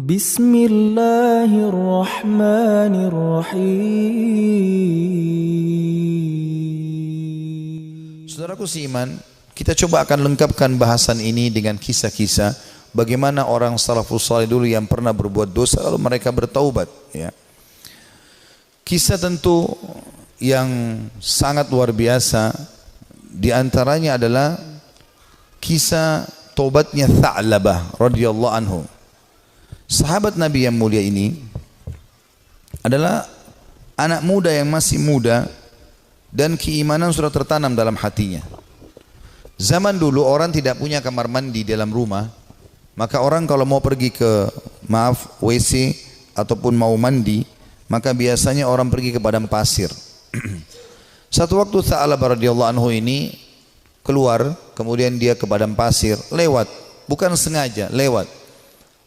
Bismillahirrahmanirrahim. Saudaraku seiman, kita coba akan lengkapkan bahasan ini dengan kisah-kisah bagaimana orang salafus saleh dulu yang pernah berbuat dosa lalu mereka bertaubat, ya. Kisah tentu yang sangat luar biasa, di antaranya adalah kisah taubatnya Tha'labah radhiyallahu anhu. Sahabat Nabi yang mulia ini adalah anak muda yang masih muda dan keimanan sudah tertanam dalam hatinya. Zaman dulu orang tidak punya kamar mandi dalam rumah, maka orang kalau mau pergi ke WC ataupun mau mandi, maka biasanya orang pergi ke padang pasir. Satu waktu Tha'labah radhiyallahu anhu ini keluar, kemudian dia ke padang pasir, lewat, bukan sengaja, lewat.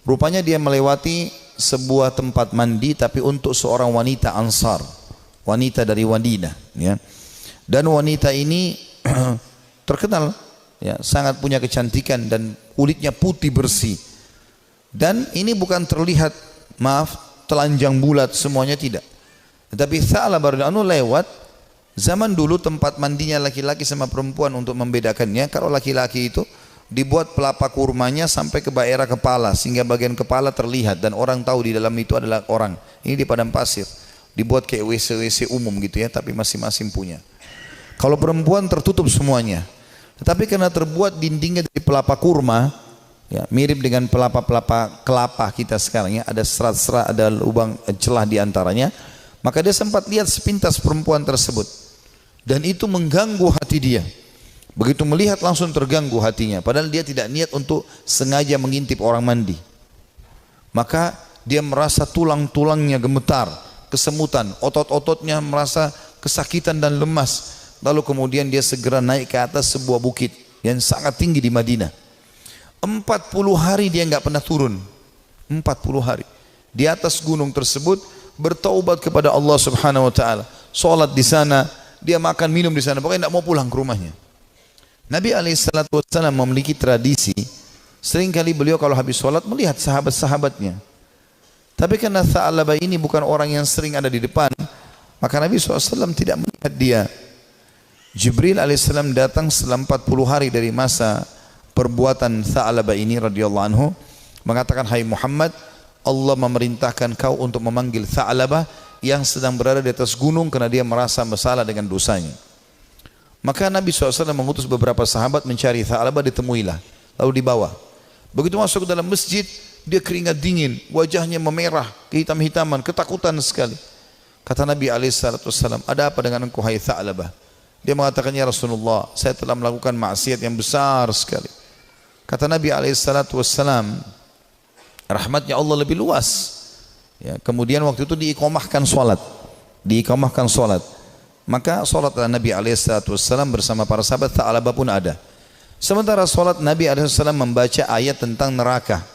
Rupanya dia melewati sebuah tempat mandi tapi untuk seorang wanita Ansar, wanita dari Madinah, ya. Dan wanita ini terkenal, ya, sangat punya kecantikan dan kulitnya putih bersih. Dan ini bukan terlihat, telanjang bulat semuanya, tidak. Tetapi Tha'labah radhiyallahu anhu lewat. Zaman dulu tempat mandinya laki-laki sama perempuan untuk membedakannya, kalau laki-laki itu dibuat pelapa kurmanya sampai ke daerah kepala sehingga bagian kepala terlihat dan orang tahu di dalam itu adalah orang. Ini di padang pasir, dibuat kayak WC-WC umum gitu, ya, tapi masing-masing punya. Kalau perempuan tertutup semuanya, tetapi karena terbuat dindingnya dari pelapa kurma, ya, mirip dengan pelapa-pelapa kelapa kita sekarang, ya, ada serat-serat, ada lubang celah di antaranya, maka dia sempat lihat sepintas perempuan tersebut dan itu mengganggu hati dia. Begitu melihat langsung terganggu hatinya, padahal dia tidak niat untuk sengaja mengintip orang mandi. Maka dia merasa tulang-tulangnya gemetar, kesemutan, otot-ototnya merasa kesakitan dan lemas. Lalu kemudian dia segera naik ke atas sebuah bukit yang sangat tinggi di Madinah. 40 hari dia nggak pernah turun. 40 hari di atas gunung tersebut bertaubat kepada Allah Subhanahu wa taala. Salat di sana, dia makan minum di sana, pokoknya tidak mau pulang ke rumahnya. Nabi SAW memiliki tradisi, seringkali beliau kalau habis sholat melihat sahabat-sahabatnya. Tapi karena Tha'labah ini bukan orang yang sering ada di depan, maka Nabi SAW tidak melihat dia. Jibril AS datang setelah 40 hari dari masa perbuatan Tha'labah ini radhiyallahu anhu, mengatakan, "Hai Muhammad, Allah memerintahkan kau untuk memanggil Tha'labah yang sedang berada di atas gunung karena dia merasa bersalah dengan dosanya." Maka Nabi SAW mengutus beberapa sahabat mencari Tha'labah, ditemuilah, lalu dibawa. Begitu masuk ke dalam masjid, dia keringat dingin, wajahnya memerah, kehitam-hitaman, ketakutan sekali. Kata Nabi SAW, "Ada apa dengan engkau hai Tha'labah?" Dia mengatakan, "Ya Rasulullah, saya telah melakukan maksiat yang besar sekali." Kata Nabi SAW, rahmatnya Allah lebih luas, ya. Kemudian waktu itu diiqamahkan solat, maka solat Nabi SAW bersama para sahabat Tha'labah pun ada. Sementara solat Nabi SAW membaca ayat tentang neraka,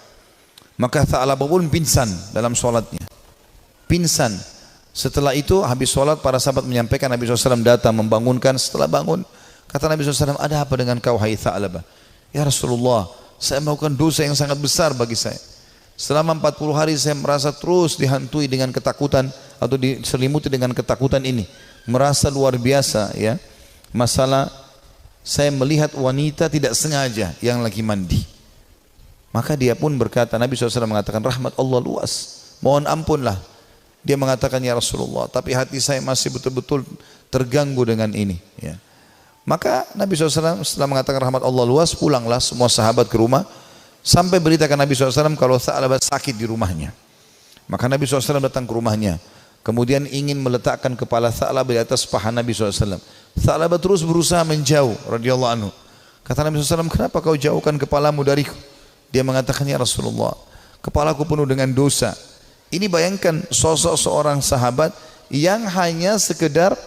maka Tha'labah pun pingsan dalam solatnya, pingsan. Setelah itu habis solat para sahabat menyampaikan, Nabi SAW datang membangunkan. Setelah bangun kata Nabi SAW, "Ada apa dengan kau hai Tha'labah?" "Ya Rasulullah, saya melakukan dosa yang sangat besar bagi saya. Selama 40 hari saya merasa terus dihantui dengan ketakutan atau diselimuti dengan ketakutan ini. Merasa luar biasa, ya. Masalah saya melihat wanita tidak sengaja yang lagi mandi." Maka dia pun berkata, Nabi SAW mengatakan, "Rahmat Allah luas, mohon ampunlah." Dia mengatakan, "Ya Rasulullah, tapi hati saya masih betul-betul terganggu dengan ini." Ya. Maka Nabi SAW setelah mengatakan rahmat Allah luas, pulanglah semua sahabat ke rumah, sampai beritakan Nabi SAW kalau Tha'labah sakit di rumahnya. Maka Nabi SAW datang ke rumahnya, kemudian ingin meletakkan kepala Tha'labah di atas paha Nabi SAW. Tha'labah terus berusaha menjauh radhiyallahu anhu. Kata Nabi SAW, "Kenapa kau jauhkan kepalamu dariku?" Dia mengatakan, "Ya Rasulullah, kepalaku penuh dengan dosa." Ini bayangkan sosok seorang sahabat yang hanya sekedar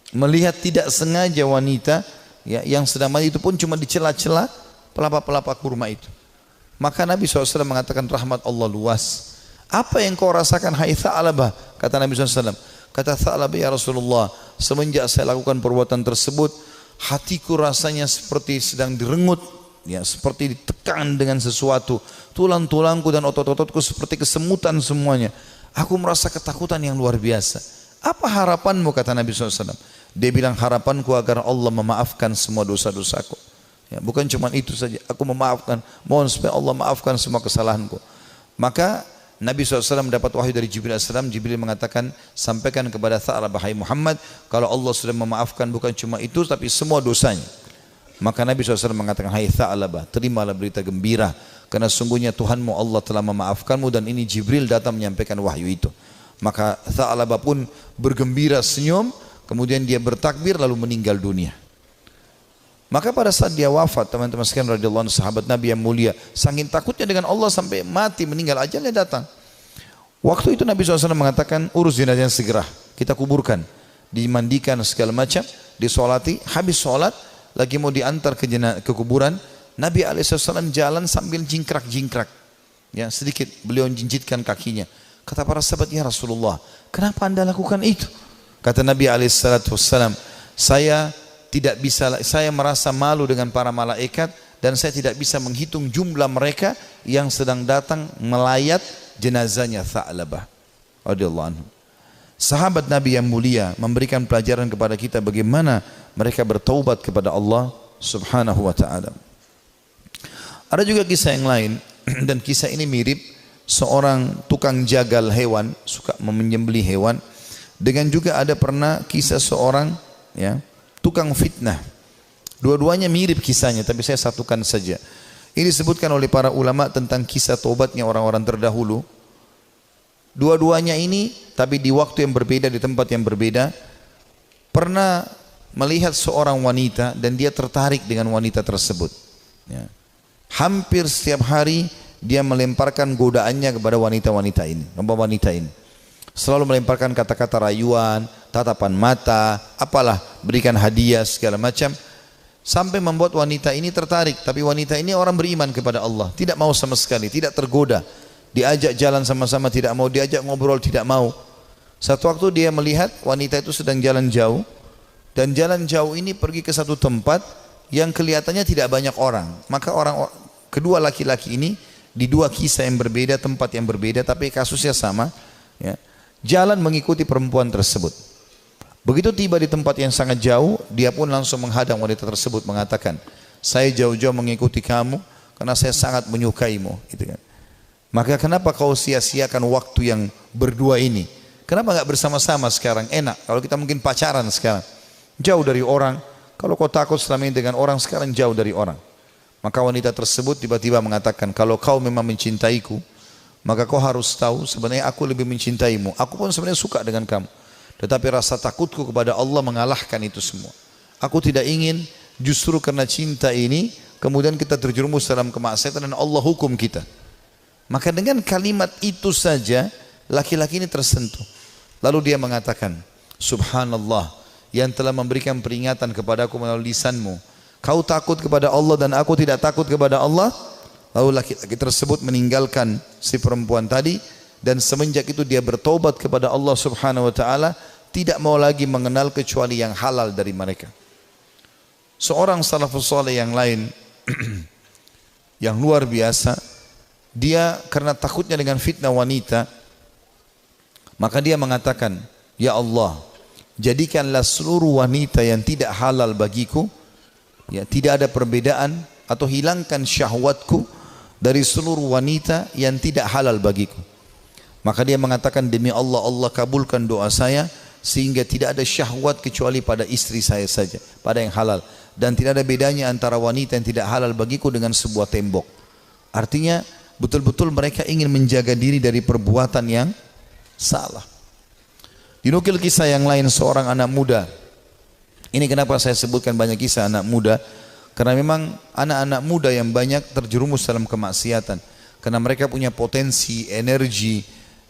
melihat tidak sengaja wanita, ya, yang sedang mandi, itu pun cuma di celah-celah pelapa-pelapa kurma itu. Maka Nabi SAW mengatakan rahmat Allah luas. "Apa yang kau rasakan hai Tha'labah?" Kata Nabi SAW. Kata Tha'labah, "Ya Rasulullah, semenjak saya lakukan perbuatan tersebut, hatiku rasanya seperti sedang direngut, ya, seperti ditekan dengan sesuatu. Tulang-tulangku dan otot-ototku seperti kesemutan semuanya. Aku merasa ketakutan yang luar biasa. Apa harapanmu, kata Nabi SAW? Dia bilang, harapanku agar Allah memaafkan semua dosa-dosaku. Ya, bukan cuma itu saja, aku memaafkan, mohon supaya Allah maafkan semua kesalahanku. Maka Nabi SAW mendapat wahyu dari Jibril AS. Jibril mengatakan, sampaikan kepada Tha'labah, hai Muhammad, kalau Allah sudah memaafkan bukan cuma itu, tapi semua dosanya. Maka Nabi SAW mengatakan, hai Tha'labah, terimalah berita gembira, karena sungguhnya Tuhanmu Allah telah memaafkanmu, dan ini Jibril datang menyampaikan wahyu itu. Maka Tha'labah pun bergembira, senyum, kemudian dia bertakbir lalu meninggal dunia. Maka pada saat dia wafat, teman-teman sekalian radhiyallahu anhu, sahabat Nabi yang mulia, saking takutnya dengan Allah sampai mati, meninggal, ajalnya datang. Waktu itu Nabi SAW mengatakan, urus jenazahnya segera, kita kuburkan, dimandikan segala macam, disolati. Habis sholat lagi mau diantar ke kuburan, Nabi SAW jalan sambil jingkrak-jingkrak, ya, sedikit beliau jinjitkan kakinya. Kata para sahabat, ya Rasulullah, kenapa anda lakukan itu? Kata Nabi SAW, saya merasa malu dengan para malaikat, dan saya tidak bisa menghitung jumlah mereka yang sedang datang melayat jenazahnya Tha'labah radhiyallahu anhu. Sahabat Nabi yang mulia memberikan pelajaran kepada kita bagaimana mereka bertaubat kepada Allah Subhanahu wa ta'ala. Ada juga kisah yang lain, dan kisah ini mirip seorang tukang jagal hewan, suka menyembelih hewan. Dengan juga ada pernah kisah seorang, ya, tukang fitnah. Dua-duanya mirip kisahnya, tapi saya satukan saja. Ini disebutkan oleh para ulama tentang kisah taubatnya orang-orang terdahulu. Dua-duanya ini, tapi di waktu yang berbeda, di tempat yang berbeda, pernah melihat seorang wanita dan dia tertarik dengan wanita tersebut. Ya. Hampir setiap hari dia melemparkan godaannya kepada wanita-wanita ini, selalu melemparkan kata-kata rayuan, tatapan mata, apalah, berikan hadiah segala macam, sampai membuat wanita ini tertarik. Tapi wanita ini orang beriman kepada Allah, tidak mau sama sekali, tidak tergoda. Diajak jalan sama-sama tidak mau, diajak ngobrol tidak mau. Satu waktu dia melihat wanita itu sedang jalan jauh, dan jalan jauh ini pergi ke satu tempat yang kelihatannya tidak banyak orang. Maka kedua laki-laki ini di dua kisah yang berbeda, tempat yang berbeda, tapi kasusnya sama, ya, jalan mengikuti perempuan tersebut. Begitu tiba di tempat yang sangat jauh, dia pun langsung menghadang wanita tersebut, mengatakan, saya jauh-jauh mengikuti kamu karena saya sangat menyukaimu, gitu kan. Maka kenapa kau sia-siakan waktu yang berdua ini? Kenapa nggak bersama-sama sekarang? Enak kalau kita mungkin pacaran sekarang, jauh dari orang. Kalau kau takut selama ini dengan orang, sekarang jauh dari orang. Maka wanita tersebut tiba-tiba mengatakan, kalau kau memang mencintaiku, maka kau harus tahu sebenarnya aku lebih mencintaimu. Aku pun sebenarnya suka dengan kamu, tetapi rasa takutku kepada Allah mengalahkan itu semua. Aku tidak ingin justru karena cinta ini kemudian kita terjerumus dalam kemaksiatan dan Allah hukum kita. Maka dengan kalimat itu saja laki-laki ini tersentuh. Lalu dia mengatakan, subhanallah, yang telah memberikan peringatan kepadaku melalui lisanmu. Kau takut kepada Allah dan aku tidak takut kepada Allah. Lalu laki-laki tersebut meninggalkan si perempuan tadi, dan semenjak itu dia bertobat kepada Allah Subhanahu wa ta'ala, tidak mau lagi mengenal kecuali yang halal dari mereka. Seorang salafus saleh yang lain yang luar biasa, dia karena takutnya dengan fitnah wanita, maka dia mengatakan, ya Allah, jadikanlah seluruh wanita yang tidak halal bagiku, ya, tidak ada perbedaan, atau hilangkan syahwatku dari seluruh wanita yang tidak halal bagiku. Maka dia mengatakan, demi Allah, Allah kabulkan doa saya, sehingga tidak ada syahwat kecuali pada istri saya saja, pada yang halal, dan tidak ada bedanya antara wanita yang tidak halal bagiku dengan sebuah tembok. Artinya betul-betul mereka ingin menjaga diri dari perbuatan yang salah. Dinukil kisah yang lain seorang anak muda. Ini kenapa saya sebutkan banyak kisah anak muda, karena memang anak-anak muda yang banyak terjerumus dalam kemaksiatan, karena mereka punya potensi, energi,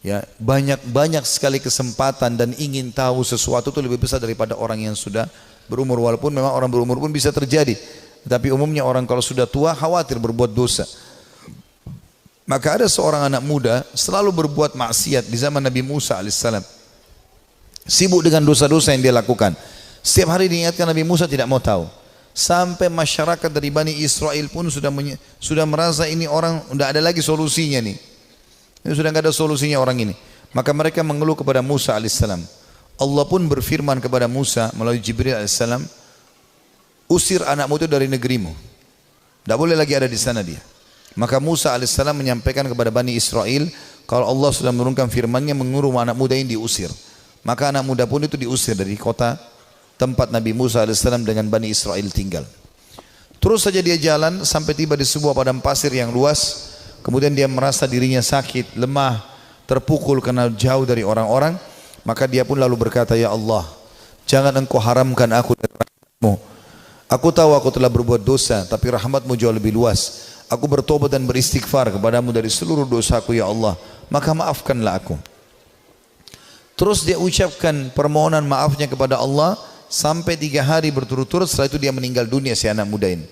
ya, banyak sekali kesempatan, dan ingin tahu sesuatu itu lebih besar daripada orang yang sudah berumur. Walaupun memang orang berumur pun bisa terjadi, tapi umumnya orang kalau sudah tua khawatir berbuat dosa. Maka ada seorang anak muda selalu berbuat maksiat di zaman Nabi Musa alaihissalam, sibuk dengan dosa-dosa yang dia lakukan. Setiap hari diingatkan, Nabi Musa tidak mau tahu. Sampai masyarakat dari Bani Israel pun sudah merasa ini orang tidak ada lagi solusinya nih. Ini sudah tidak ada solusinya orang ini. Maka mereka mengeluh kepada Musa alaihissalam. Allah pun berfirman kepada Musa melalui Jibril alaihissalam, usir anakmu itu dari negerimu. Tidak boleh lagi ada di sana dia. Maka Musa alaihissalam menyampaikan kepada Bani Israel, kalau Allah sudah menurunkan firman-Nya menguruh anak muda ini diusir. Maka anak muda pun itu diusir dari kota tempat Nabi Musa alaihissalam dengan Bani Israel tinggal. Terus saja dia jalan sampai tiba di sebuah padang pasir yang luas. Kemudian dia merasa dirinya sakit, lemah, terpukul karena jauh dari orang-orang. Maka dia pun lalu berkata, ya Allah, jangan engkau haramkan aku dari rahmat-Mu. Aku tahu aku telah berbuat dosa, tapi rahmat-Mu jauh lebih luas. Aku bertobat dan beristighfar kepadamu dari seluruh dosaku ya Allah. Maka maafkanlah aku. Terus dia ucapkan permohonan maafnya kepada Allah. Sampai 3 hari berturut-turut, setelah itu dia meninggal dunia si anak muda ini.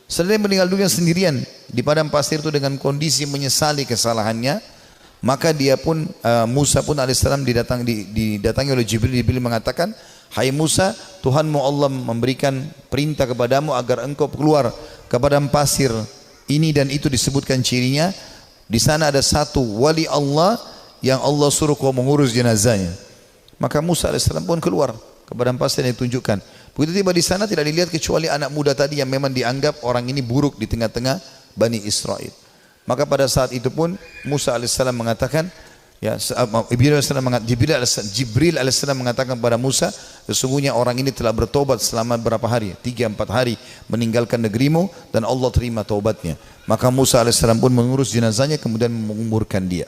Setelah dia meninggal dunia sendirian di padang pasir itu dengan kondisi menyesali kesalahannya, maka dia pun Musa pun alaihissalam didatangi oleh Jibril. Jibril mengatakan, hai Musa, Tuhanmu Allah memberikan perintah kepadamu agar engkau keluar ke padang pasir ini dan itu disebutkan cirinya. Di sana ada satu wali Allah yang Allah suruh kau mengurus jenazahnya. Maka Musa alaihissalam pun keluar ke padang pasir yang ditunjukkan. Begitu tiba di sana tidak dilihat kecuali anak muda tadi yang memang dianggap orang ini buruk di tengah-tengah Bani Israel. Maka pada saat itu pun Musa alaihissalam mengatakan, ya, Jibril alaihissalam mengatakan kepada Musa, sesungguhnya orang ini telah bertobat selama berapa hari? 3-4 hari meninggalkan negerimu dan Allah terima taubatnya. Maka Musa alaihissalam pun mengurus jenazahnya kemudian menguburkan dia.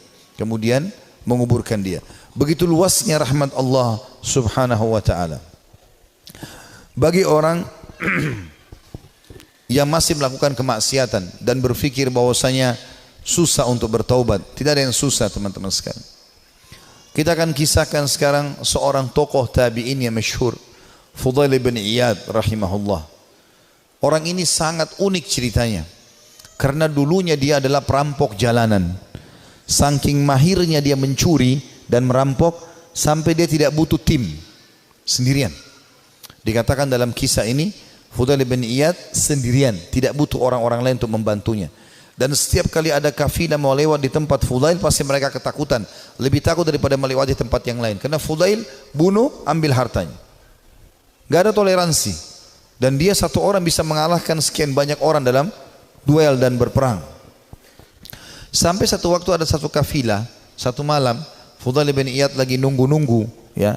Begitu luasnya rahmat Allah subhanahu wa ta'ala. Bagi orang yang masih melakukan kemaksiatan dan berfikir bahwasanya susah untuk bertaubat, tidak ada yang susah teman-teman sekalian. Kita akan kisahkan sekarang seorang tokoh tabi'in yang masyhur, Fudail bin Iyad rahimahullah. Orang ini sangat unik ceritanya, karena dulunya dia adalah perampok jalanan. Saking mahirnya dia mencuri dan merampok sampai dia tidak butuh tim, sendirian. Dikatakan dalam kisah ini, Fudail bin Iyad sendirian, tidak butuh orang-orang lain untuk membantunya. Dan setiap kali ada kafilah mau lewat di tempat Fudail, pasti mereka ketakutan, lebih takut daripada melewati tempat yang lain, karena Fudail bunuh, ambil hartanya, gak ada toleransi. Dan dia satu orang bisa mengalahkan sekian banyak orang dalam duel dan berperang. Sampai satu waktu ada satu kafilah, satu malam Fudail bin Iyad lagi nunggu-nunggu, ya,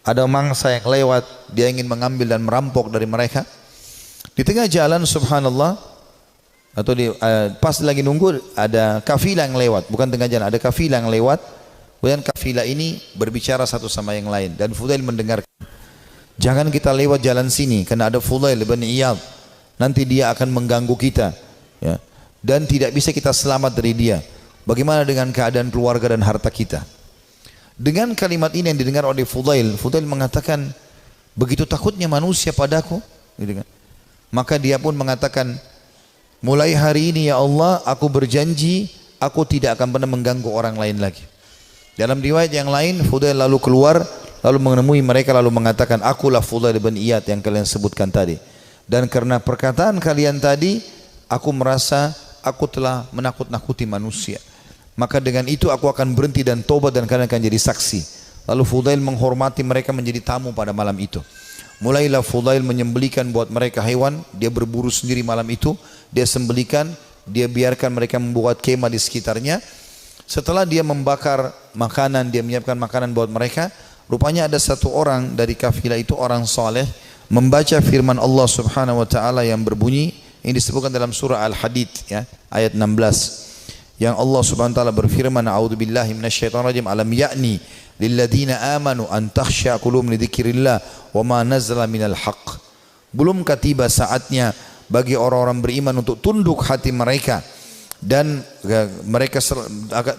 ada mangsa yang lewat, dia ingin mengambil dan merampok dari mereka. Di tengah jalan subhanallah, atau pas lagi nunggu ada kafilah yang lewat, bukan tengah jalan, ada kafilah yang lewat. Kemudian kafilah ini berbicara satu sama yang lain dan Fudail mendengarkan. Jangan kita lewat jalan sini karena ada Fudail bin Iyad, nanti dia akan mengganggu kita, ya, dan tidak bisa kita selamat dari dia. Bagaimana dengan keadaan keluarga dan harta kita? Dengan kalimat ini yang didengar oleh Fudail, Fudail mengatakan, begitu takutnya manusia padaku, gitu kan. Maka dia pun mengatakan, mulai hari ini ya Allah, aku berjanji aku tidak akan pernah mengganggu orang lain lagi. Dalam riwayat yang lain, Fudail lalu keluar, lalu menemui mereka, lalu mengatakan, akulah Fudail bin Iyad yang kalian sebutkan tadi. Dan karena perkataan kalian tadi, aku merasa aku telah menakut-nakuti manusia. Maka dengan itu aku akan berhenti dan tobat dan kalian akan jadi saksi. Lalu Fudail menghormati mereka menjadi tamu pada malam itu. Mulailah Fudail menyembelikan buat mereka hewan, dia berburu sendiri malam itu, dia sembelikan, dia biarkan mereka membuat kemah di sekitarnya. Setelah dia membakar makanan, dia menyiapkan makanan buat mereka, rupanya ada satu orang dari kafilah itu, orang saleh, membaca firman Allah subhanahu wa ta'ala yang berbunyi, ini disebutkan dalam surah Al-Hadid, ya, ayat 16. Yang Allah subhanahu wa ta'ala berfirman, a'udzubillahi minasyaitonirrajim, alam ya'ni lilladzina amanu an takhsha qulubuhum li dzikrillah wa ma nazala minal haqq. Belumkah tiba saatnya bagi orang-orang beriman untuk tunduk hati mereka dan mereka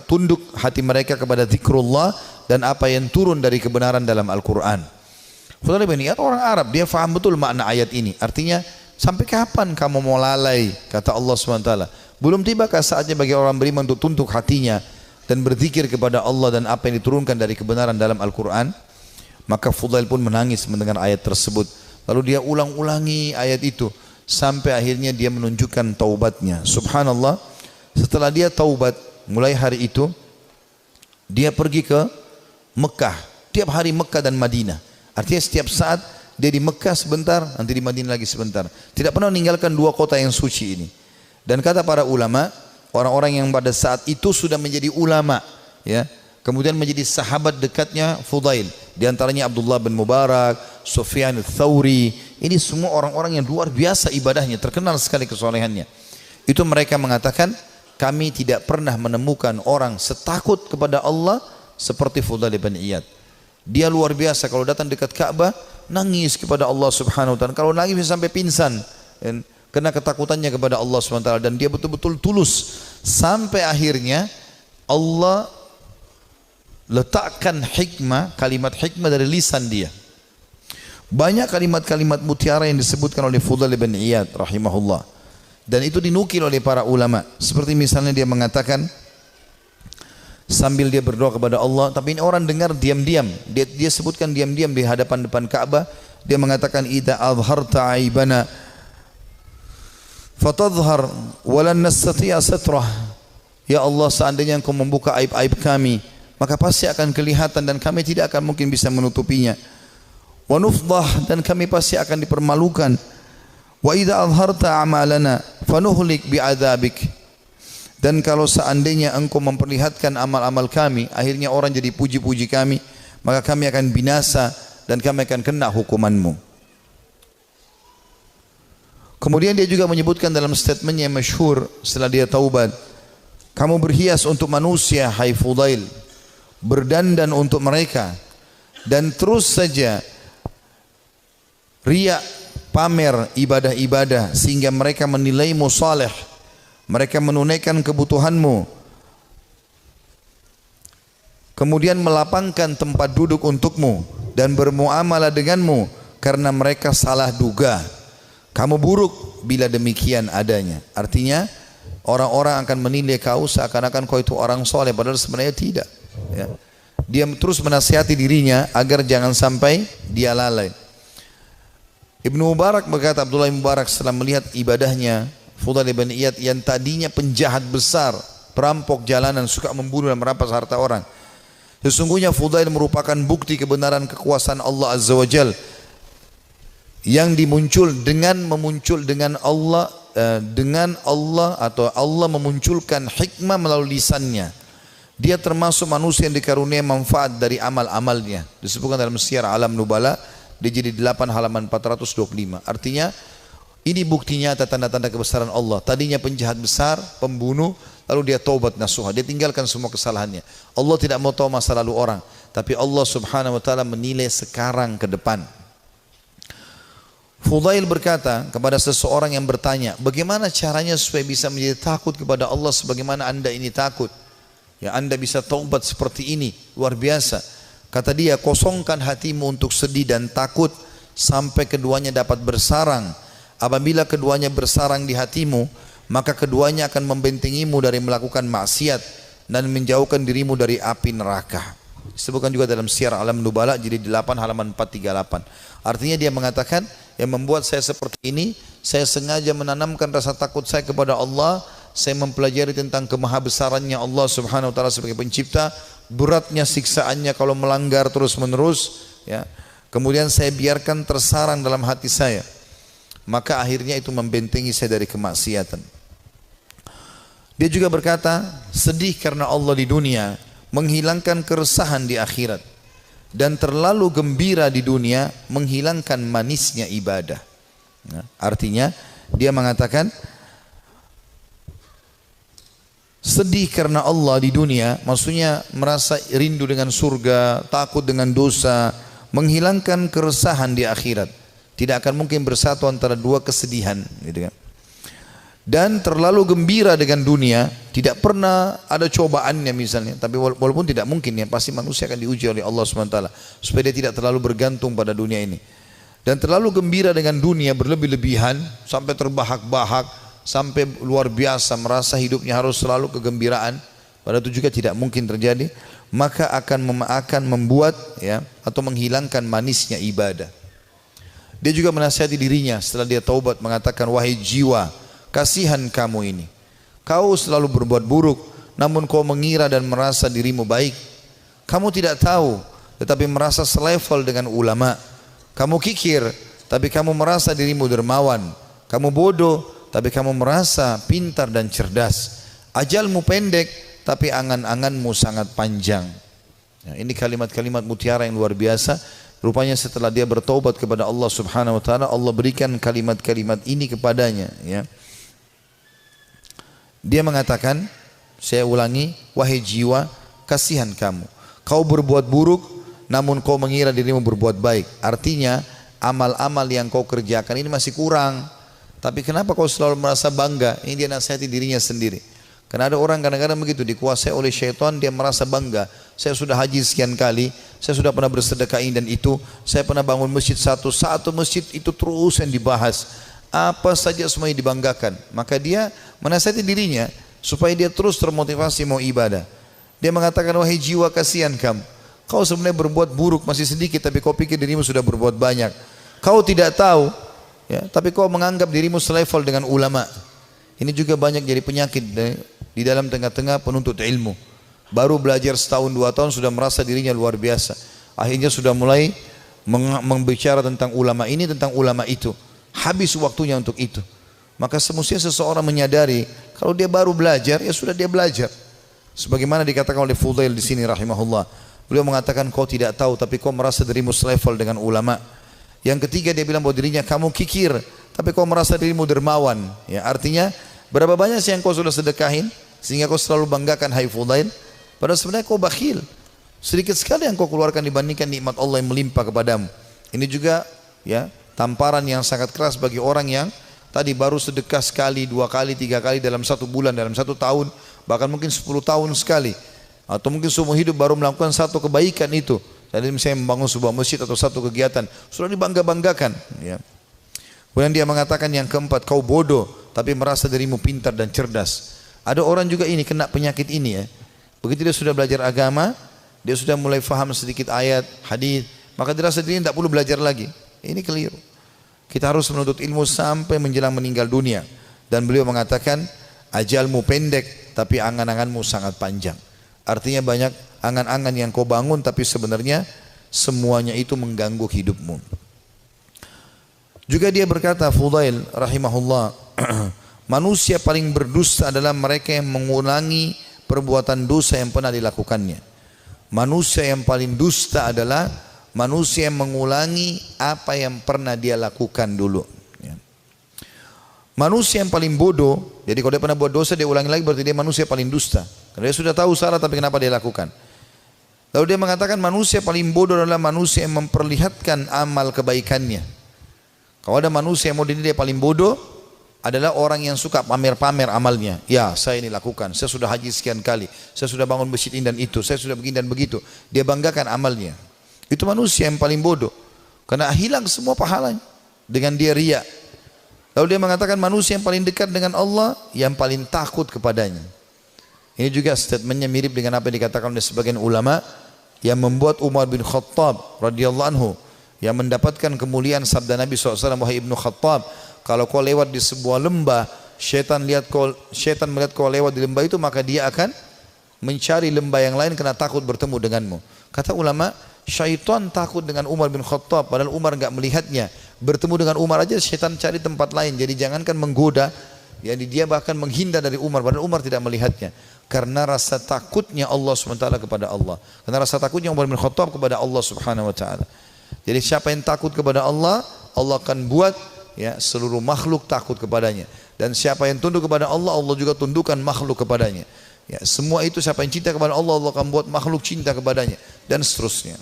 tunduk hati mereka kepada zikrullah dan apa yang turun dari kebenaran dalam Al-Quran. Fudail bin Iyad orang Arab, dia faham betul makna ayat ini. Artinya, sampai kapan kamu mau lalai, kata Allah SWT. Belum tibakah saatnya bagi orang beriman untuk tunduk hatinya dan berzikir kepada Allah dan apa yang diturunkan dari kebenaran dalam Al-Quran? Maka Fudail pun menangis mendengar ayat tersebut. Lalu dia ulang-ulangi ayat itu sampai akhirnya dia menunjukkan taubatnya. Subhanallah, setelah dia taubat mulai hari itu dia pergi ke Mekah, tiap hari Mekah dan Madinah. Artinya setiap saat dia di Mekah sebentar, nanti di Madinah lagi sebentar. Tidak pernah meninggalkan dua kota yang suci ini. Dan kata para ulama, orang-orang yang pada saat itu sudah menjadi ulama, ya, kemudian menjadi sahabat dekatnya Fudail. Di antaranya Abdullah bin Mubarak, Sufyan ats-Tsauri. Ini semua orang-orang yang luar biasa ibadahnya, terkenal sekali kesolehannya. Itu mereka mengatakan, kami tidak pernah menemukan orang setakut kepada Allah seperti Fudail bin Iyad. Dia luar biasa, kalau datang dekat Ka'bah nangis kepada Allah Subhanahu wa taala. Kalau nangis sampai pingsan, karena ketakutannya kepada Allah Subhanahu wa taala, dan dia betul-betul tulus sampai akhirnya Allah letakkan hikmah, kalimat hikmah dari lisan dia. Banyak kalimat-kalimat mutiara yang disebutkan oleh Fudail bin Iyad rahimahullah. Dan itu dinukil oleh para ulama. Seperti misalnya dia mengatakan sambil dia berdoa kepada Allah, tapi ini orang dengar diam-diam. Dia sebutkan diam-diam di hadapan depan Ka'bah. Dia mengatakan, "Idza azharta aibana fatadhhar walan nastati'a satrah." Ya Allah, seandainya Engkau membuka aib-aib kami, maka pasti akan kelihatan dan kami tidak akan mungkin bisa menutupinya. Wa nufdah, dan kami pasti akan dipermalukan. Wa idza azharta amalana fanuhlik bi'adzabik. Dan kalau seandainya Engkau memperlihatkan amal-amal kami, akhirnya orang jadi puji-puji kami, maka kami akan binasa dan kami akan kena hukuman-Mu. Kemudian dia juga menyebutkan dalam statementnya yang masyhur setelah dia taubat, kamu berhias untuk manusia, hai Fudail, berdandan untuk mereka, dan terus saja riya, pamer ibadah-ibadah sehingga mereka menilaimu saleh, mereka menunaikan kebutuhanmu, kemudian melapangkan tempat duduk untukmu dan bermuamalah denganmu karena mereka salah duga. Kamu buruk bila demikian adanya. Artinya orang-orang akan menilai kau seakan-akan kau itu orang soleh, padahal sebenarnya tidak, ya. Dia terus menasihati dirinya agar jangan sampai dia lalai. Ibnu Mubarak berkata, Abdullah bin Mubarak setelah melihat ibadahnya Fudail bin Iyad yang tadinya penjahat besar, perampok jalanan, suka membunuh dan merampas harta orang, sesungguhnya Fudail merupakan bukti kebenaran kekuasaan Allah Azza wa Jal yang memuncul dengan Allah atau Allah memunculkan hikmah melalui lisannya. Dia termasuk manusia yang dikaruniai manfaat dari amal-amalnya. Disebutkan dalam Syiar Alam Nubala di jilid 8 halaman 425. Artinya ini bukti nyata tanda-tanda kebesaran Allah. Tadinya penjahat besar, pembunuh, lalu dia taubat nasuha, dia tinggalkan semua kesalahannya. Allah tidak mau tahu masa lalu orang, tapi Allah Subhanahu wa taala menilai sekarang ke depan. Fudail berkata kepada seseorang yang bertanya, bagaimana caranya supaya bisa menjadi takut kepada Allah sebagaimana anda ini takut? Ya, anda bisa taubat seperti ini, luar biasa. Kata dia, kosongkan hatimu untuk sedih dan takut sampai keduanya dapat bersarang. Apabila keduanya bersarang di hatimu, maka keduanya akan membentengimu dari melakukan maksiat dan menjauhkan dirimu dari api neraka. Disebutkan juga dalam Syiar Alam Nubala jilid 8 halaman 438. Artinya dia mengatakan, yang membuat saya seperti ini, saya sengaja menanamkan rasa takut saya kepada Allah. Saya mempelajari tentang kemahabesarannya Allah Subhanahu wa taala sebagai pencipta, beratnya siksaannya kalau melanggar terus-menerus, ya. Kemudian saya biarkan tersarang dalam hati saya, maka akhirnya itu membentengi saya dari kemaksiatan. Dia juga berkata, sedih karena Allah di dunia menghilangkan keresahan di akhirat, dan terlalu gembira di dunia menghilangkan manisnya ibadah. Nah, artinya dia mengatakan sedih karena Allah di dunia, maksudnya merasa rindu dengan surga, takut dengan dosa, menghilangkan keresahan di akhirat. Tidak akan mungkin bersatu antara dua kesedihan, gitu kan. Dan terlalu gembira dengan dunia, tidak pernah ada cobaannya misalnya, tapi walaupun tidak mungkin, ya pasti manusia akan diuji oleh Allah SWT supaya dia tidak terlalu bergantung pada dunia ini. Dan terlalu gembira dengan dunia berlebih-lebihan sampai terbahak-bahak, sampai luar biasa merasa hidupnya harus selalu kegembiraan, padahal itu juga tidak mungkin terjadi, maka akan membuat, ya, atau menghilangkan manisnya ibadah. Dia juga menasihati dirinya setelah dia taubat mengatakan, wahai jiwa, kasihan kamu ini. Kau selalu berbuat buruk, namun kau mengira dan merasa dirimu baik. Kamu tidak tahu, tetapi merasa selevel dengan ulama. Kamu kikir, tapi kamu merasa dirimu dermawan. Kamu bodoh, tapi kamu merasa pintar dan cerdas. Ajalmu pendek, tapi angan-anganmu sangat panjang. Ya, ini kalimat-kalimat mutiara yang luar biasa. Rupanya setelah dia bertaubat kepada Allah Subhanahu wa taala, Allah berikan kalimat-kalimat ini kepadanya, ya. Dia mengatakan, saya ulangi, wahai jiwa, kasihan kamu. Kau berbuat buruk, namun kau mengira dirimu berbuat baik. Artinya, amal-amal yang kau kerjakan ini masih kurang. Tapi kenapa kau selalu merasa bangga? Ini dia nasihati dirinya sendiri. Karena ada orang kadang-kadang begitu, dikuasai oleh syaitan, dia merasa bangga. Saya sudah haji sekian kali, saya sudah pernah bersedekah ini dan itu, saya pernah bangun masjid satu masjid itu terus yang dibahas. Apa saja semuanya dibanggakan. Maka dia menasihati dirinya supaya dia terus termotivasi mau ibadah. Dia mengatakan, wahai jiwa, kasihan kamu. Kau sebenarnya berbuat buruk masih sedikit, tapi kau pikir dirimu sudah berbuat banyak. Kau tidak tahu, ya, tapi kau menganggap dirimu selevel dengan ulama. Ini juga banyak jadi penyakit di dalam tengah-tengah penuntut ilmu. Baru belajar setahun 2 tahun sudah merasa dirinya luar biasa. Akhirnya sudah mulai membicara tentang ulama ini, tentang ulama itu. Habis waktunya untuk itu. Maka semestinya seseorang menyadari kalau dia baru belajar, ya sudah dia belajar. Sebagaimana dikatakan oleh Fudail di sini rahimahullah. Beliau mengatakan, kau tidak tahu tapi kau merasa dirimu selevel dengan ulama. Yang ketiga dia bilang bahwa dirinya, kamu kikir tapi kau merasa dirimu dermawan. Ya, artinya berapa banyak sih yang kau sudah sedekahin sehingga kau selalu banggakan, hai Fudail? Padahal sebenarnya kau bakhil. Sedikit sekali yang kau keluarkan dibandingkan nikmat Allah yang melimpah kepadamu. Ini juga, ya, tamparan yang sangat keras bagi orang yang tadi baru sedekah sekali, 2 kali, 3 kali dalam 1 bulan, dalam 1 tahun, bahkan mungkin 10 tahun sekali, atau mungkin seumur hidup baru melakukan 1 kebaikan itu. Jadi misalnya membangun sebuah masjid atau 1 kegiatan, sudah dibangga-banggakan, ya. Kemudian dia mengatakan yang keempat, kau bodoh tapi merasa dirimu pintar dan cerdas. Ada orang juga ini kena penyakit ini, ya. Begitu dia sudah belajar agama, dia sudah mulai faham sedikit ayat, hadis, maka dia rasa dirinya tidak perlu belajar lagi. Ini keliru. Kita harus menuntut ilmu sampai menjelang meninggal dunia. Dan beliau mengatakan, ajalmu pendek tapi angan-anganmu sangat panjang. Artinya banyak angan-angan yang kau bangun tapi sebenarnya semuanya itu mengganggu hidupmu. Juga dia berkata, Fudail rahimahullah, manusia paling berdusta adalah mereka yang mengulangi perbuatan dosa yang pernah dilakukannya. Manusia yang paling dusta adalah manusia yang mengulangi apa yang pernah dia lakukan dulu. Manusia yang paling bodoh, jadi kalau dia pernah buat dosa dia ulangi lagi, berarti dia manusia paling dusta. Karena dia sudah tahu salah tapi kenapa dia lakukan. Lalu dia mengatakan manusia paling bodoh adalah manusia yang memperlihatkan amal kebaikannya. Kalau ada manusia yang mau dinilai paling bodoh adalah orang yang suka pamer-pamer amalnya. Ya, saya ini lakukan, saya sudah haji sekian kali, saya sudah bangun masjid ini dan itu, saya sudah begini dan begitu. Dia banggakan amalnya. Itu manusia yang paling bodoh. Karena hilang semua pahalanya dengan dia riya. Lalu dia mengatakan manusia yang paling dekat dengan Allah yang paling takut kepadanya. Ini juga statementnya mirip dengan apa yang dikatakan oleh sebagian ulama yang membuat Umar bin Khattab radhiyallahu anhu yang mendapatkan kemuliaan sabda Nabi SAW, wahai Ibnu Khattab, kalau kau lewat di sebuah lembah, syaitan melihat kau lewat di lembah itu, maka dia akan mencari lembah yang lain karena takut bertemu denganmu. Kata ulama, syaitan takut dengan Umar bin Khattab padahal Umar enggak melihatnya. Bertemu dengan Umar aja syaitan cari tempat lain. Jadi jangankan menggoda, jadi dia bahkan menghindar dari Umar padahal Umar tidak melihatnya. Karena rasa takutnya Allah SWT kepada Allah. Karena rasa takutnya Umar bin Khattab kepada Allah Subhanahu wa taala. Jadi siapa yang takut kepada Allah, Allah akan buat, ya, seluruh makhluk takut kepadanya. Dan siapa yang tunduk kepada Allah, Allah juga tundukkan makhluk kepadanya. Ya, semua itu siapa yang cinta kepada Allah, Allah akan buat makhluk cinta kepadanya dan seterusnya.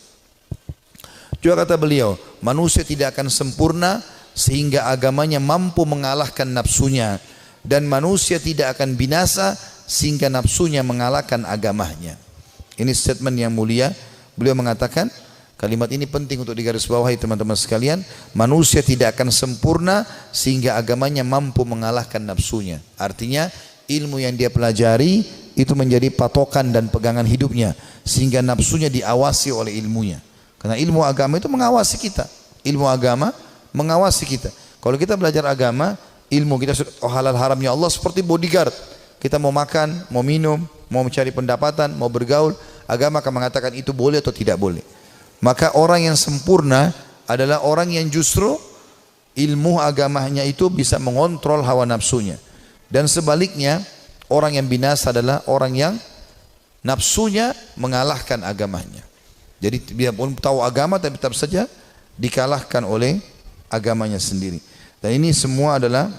Juga kata beliau, manusia tidak akan sempurna sehingga agamanya mampu mengalahkan nafsunya, dan manusia tidak akan binasa sehingga nafsunya mengalahkan agamanya. Ini statement yang mulia. Beliau mengatakan kalimat ini penting untuk digarisbawahi teman-teman sekalian. Manusia tidak akan sempurna sehingga agamanya mampu mengalahkan nafsunya. Artinya ilmu yang dia pelajari itu menjadi patokan dan pegangan hidupnya sehingga nafsunya diawasi oleh ilmunya. Karena ilmu agama itu mengawasi kita. Ilmu agama mengawasi kita. Kalau kita belajar agama, ilmu kita sudah halal haramnya Allah seperti bodyguard. Kita mau makan, mau minum, mau mencari pendapatan, mau bergaul, agama akan mengatakan itu boleh atau tidak boleh. Maka orang yang sempurna adalah orang yang justru ilmu agamanya itu bisa mengontrol hawa nafsunya. Dan sebaliknya, orang yang binasa adalah orang yang nafsunya mengalahkan agamanya. Jadi dia pun tahu agama tapi tetap saja dikalahkan oleh agamanya sendiri. Dan ini semua adalah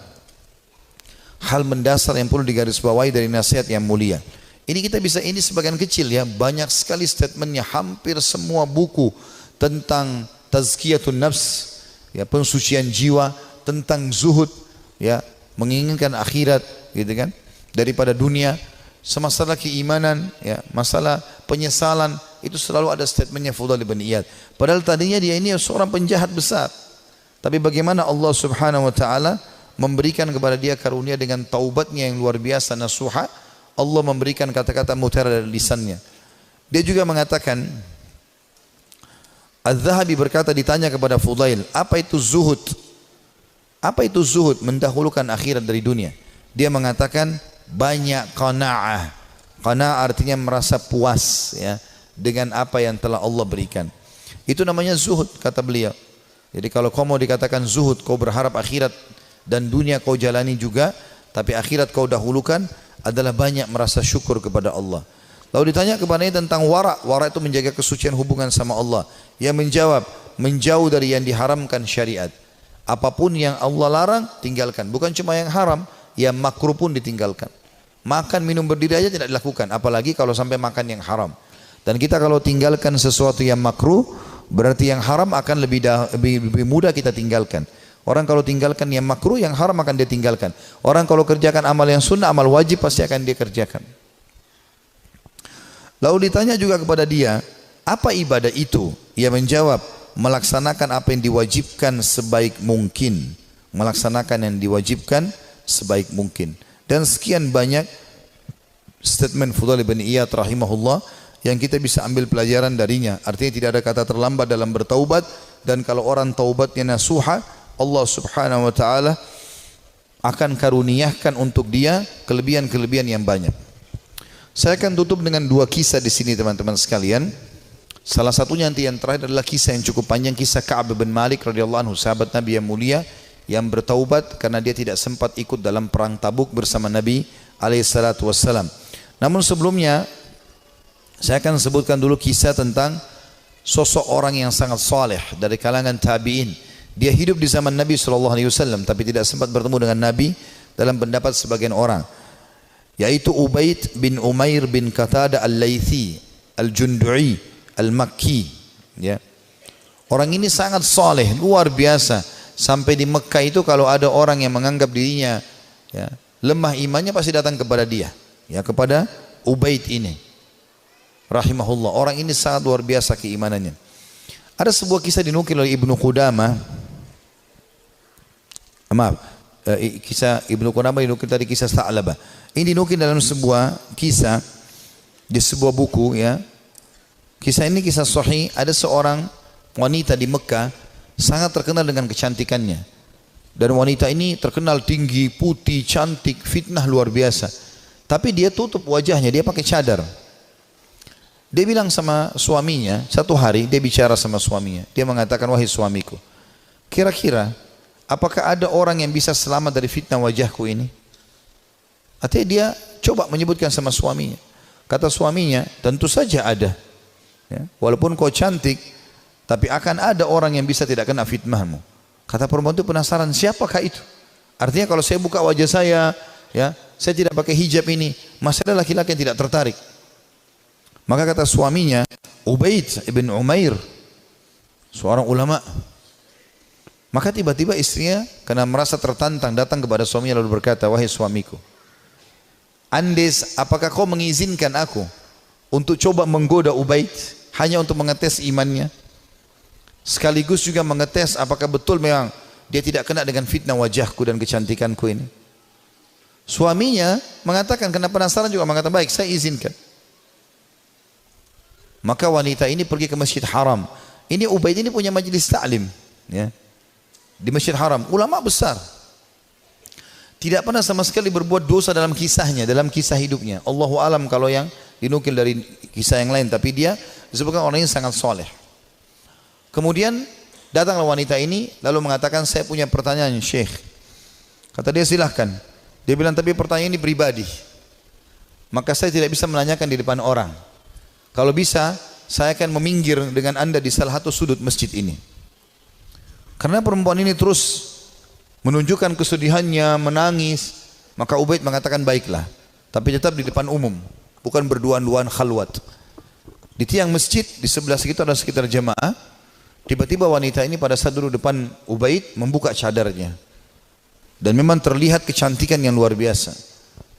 hal mendasar yang perlu digarisbawahi dari nasihat yang mulia. Ini kita bisa, ini sebagian kecil ya, banyak sekali statementnya, hampir semua buku tentang tazkiyatun nafs, ya, pensucian jiwa, tentang zuhud, ya, menginginkan akhirat, gitu kan, daripada dunia, masalah keimanan, ya, masalah penyesalan, itu selalu ada statementnya Fudail bin Iyad. Padahal tadinya dia ini seorang penjahat besar, tapi bagaimana Allah Subhanahu Wa Taala memberikan kepada dia karunia dengan taubatnya yang luar biasa nasuha. Allah memberikan kata-kata mutiara dari lisannya. Dia juga mengatakan, Az-Zahabi berkata, ditanya kepada Fudail, apa itu zuhud? Apa itu zuhud? Mendahulukan akhirat dari dunia. Dia mengatakan banyak qanaah. Qanaah artinya merasa puas, ya, dengan apa yang telah Allah berikan. Itu namanya zuhud, kata beliau. Jadi kalau kau mau dikatakan zuhud, kau berharap akhirat dan dunia kau jalani juga, tapi akhirat kau dahulukan, adalah banyak merasa syukur kepada Allah. Lalu ditanya kepadanya tentang wara. Wara itu menjaga kesucian hubungan sama Allah. Ia menjawab, menjauh dari yang diharamkan syariat. Apapun yang Allah larang, tinggalkan. Bukan cuma yang haram, yang makruh pun ditinggalkan. Makan, minum, berdiri aja tidak dilakukan, apalagi kalau sampai makan yang haram. Dan kita kalau tinggalkan sesuatu yang makruh, berarti yang haram akan lebih mudah kita tinggalkan. Orang kalau tinggalkan yang makruh, yang haram akan dia tinggalkan. Orang kalau kerjakan amal yang sunnah, amal wajib pasti akan dia kerjakan. Lalu ditanya juga kepada dia, apa ibadah itu? Ia menjawab, melaksanakan apa yang diwajibkan sebaik mungkin. Melaksanakan yang diwajibkan sebaik mungkin. Dan sekian banyak statement Fudail bin Iyad rahimahullah yang kita bisa ambil pelajaran darinya. Artinya tidak ada kata terlambat dalam bertaubat, dan kalau orang taubatnya nasuha, Allah Subhanahu Wa Taala akan karuniakan untuk dia kelebihan-kelebihan yang banyak. Saya akan tutup dengan dua kisah di sini teman-teman sekalian. Salah satunya nanti yang terakhir adalah kisah yang cukup panjang, kisah Ka'ab bin Malik radhiyallahu anhu, sahabat Nabi yang mulia yang bertaubat karena dia tidak sempat ikut dalam perang Tabuk bersama Nabi alaihi salatu wassalam. Namun sebelumnya saya akan sebutkan dulu kisah tentang sosok orang yang sangat saleh dari kalangan tabi'in. Dia hidup di zaman Nabi SAW tapi tidak sempat bertemu dengan Nabi dalam pendapat sebagian orang, yaitu Ubaid bin Umair bin Qatada al-Laythi al-Jundu'i al-Makki, ya. Orang ini sangat saleh, luar biasa. Sampai di Mekah itu kalau ada orang yang menganggap dirinya, ya, lemah imannya, pasti datang kepada dia, ya, kepada Ubaid ini rahimahullah. Orang ini sangat luar biasa keimanannya. Ada sebuah kisah dinukil oleh Ibnu Qudamah. Kisah Ibnu Qudamah dinukil dari kisah Sa'labah. Ini dinukil dalam sebuah kisah di sebuah buku, ya. Kisah ini kisah sahih. Ada seorang wanita di Mekah sangat terkenal dengan kecantikannya. Dan wanita ini terkenal tinggi, putih, cantik, fitnah luar biasa. Tapi dia tutup wajahnya, dia pakai cadar. Dia bilang sama suaminya, satu hari dia bicara sama suaminya. Dia mengatakan, wahai suamiku, kira-kira apakah ada orang yang bisa selamat dari fitnah wajahku ini? Artinya dia coba menyebutkan sama suaminya. Kata suaminya, tentu saja ada, ya, walaupun kau cantik, tapi akan ada orang yang bisa tidak kena fitnahmu. Kata perempuan itu penasaran, siapakah itu? Artinya kalau saya buka wajah saya, ya, saya tidak pakai hijab ini, masih ada laki-laki yang tidak tertarik. Maka kata suaminya, Ubaid ibn Umair, seorang ulama. Maka tiba-tiba istrinya karena merasa tertantang datang kepada suaminya lalu berkata, wahai suamiku, Andes, apakah kau mengizinkan aku untuk coba menggoda Ubaid hanya untuk mengetes imannya, sekaligus juga mengetes apakah betul memang dia tidak kena dengan fitnah wajahku dan kecantikanku ini? Suaminya mengatakan, karena penasaran juga mengatakan, baik, saya izinkan. Maka wanita ini pergi ke Masjid Haram. Ini Ubaid ini punya majelis ta'lim, ya. di Masjid Haram, ulama besar. Tidak pernah sama sekali berbuat dosa dalam kisahnya, dalam kisah hidupnya. Allahu alam kalau yang dinukil dari kisah yang lain, tapi dia disebutkan orangnya sangat soleh. Kemudian datanglah wanita ini lalu mengatakan, saya punya pertanyaan Syekh. Kata dia, silahkan. Dia bilang, tapi pertanyaan ini pribadi, maka saya tidak bisa menanyakan di depan orang. Kalau bisa, saya akan meminggir dengan anda di salah satu sudut masjid ini. Karena perempuan ini terus menunjukkan kesedihannya, menangis, maka Ubaid mengatakan, baiklah, tapi tetap di depan umum, bukan berduaan-duaan khalwat. Di tiang masjid, di sebelah situ ada sekitar jemaah. Tiba-tiba wanita ini pada saat duduk depan Ubaid membuka cadarnya, dan memang terlihat kecantikan yang luar biasa.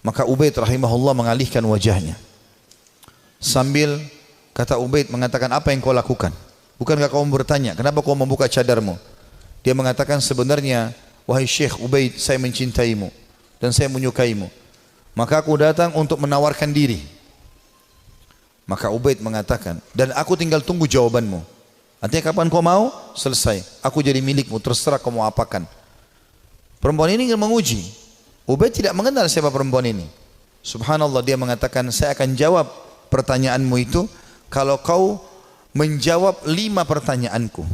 Maka Ubaid rahimahullah mengalihkan wajahnya, sambil kata Ubaid mengatakan, apa yang kau lakukan? Bukankah kau bertanya, kenapa kau membuka cadarmu? Dia mengatakan, sebenarnya wahai Syekh Ubaid, saya mencintaimu dan saya menyukaimu, maka aku datang untuk menawarkan diri. Maka Ubaid mengatakan, dan aku tinggal tunggu jawabanmu. Artinya kapan kau mau? Selesai, aku jadi milikmu, terserah kau mau apakan. Perempuan ini ingin menguji. Ubaid tidak mengenal siapa perempuan ini. Subhanallah, dia mengatakan, saya akan jawab pertanyaanmu itu kalau kau menjawab 5 pertanyaanku.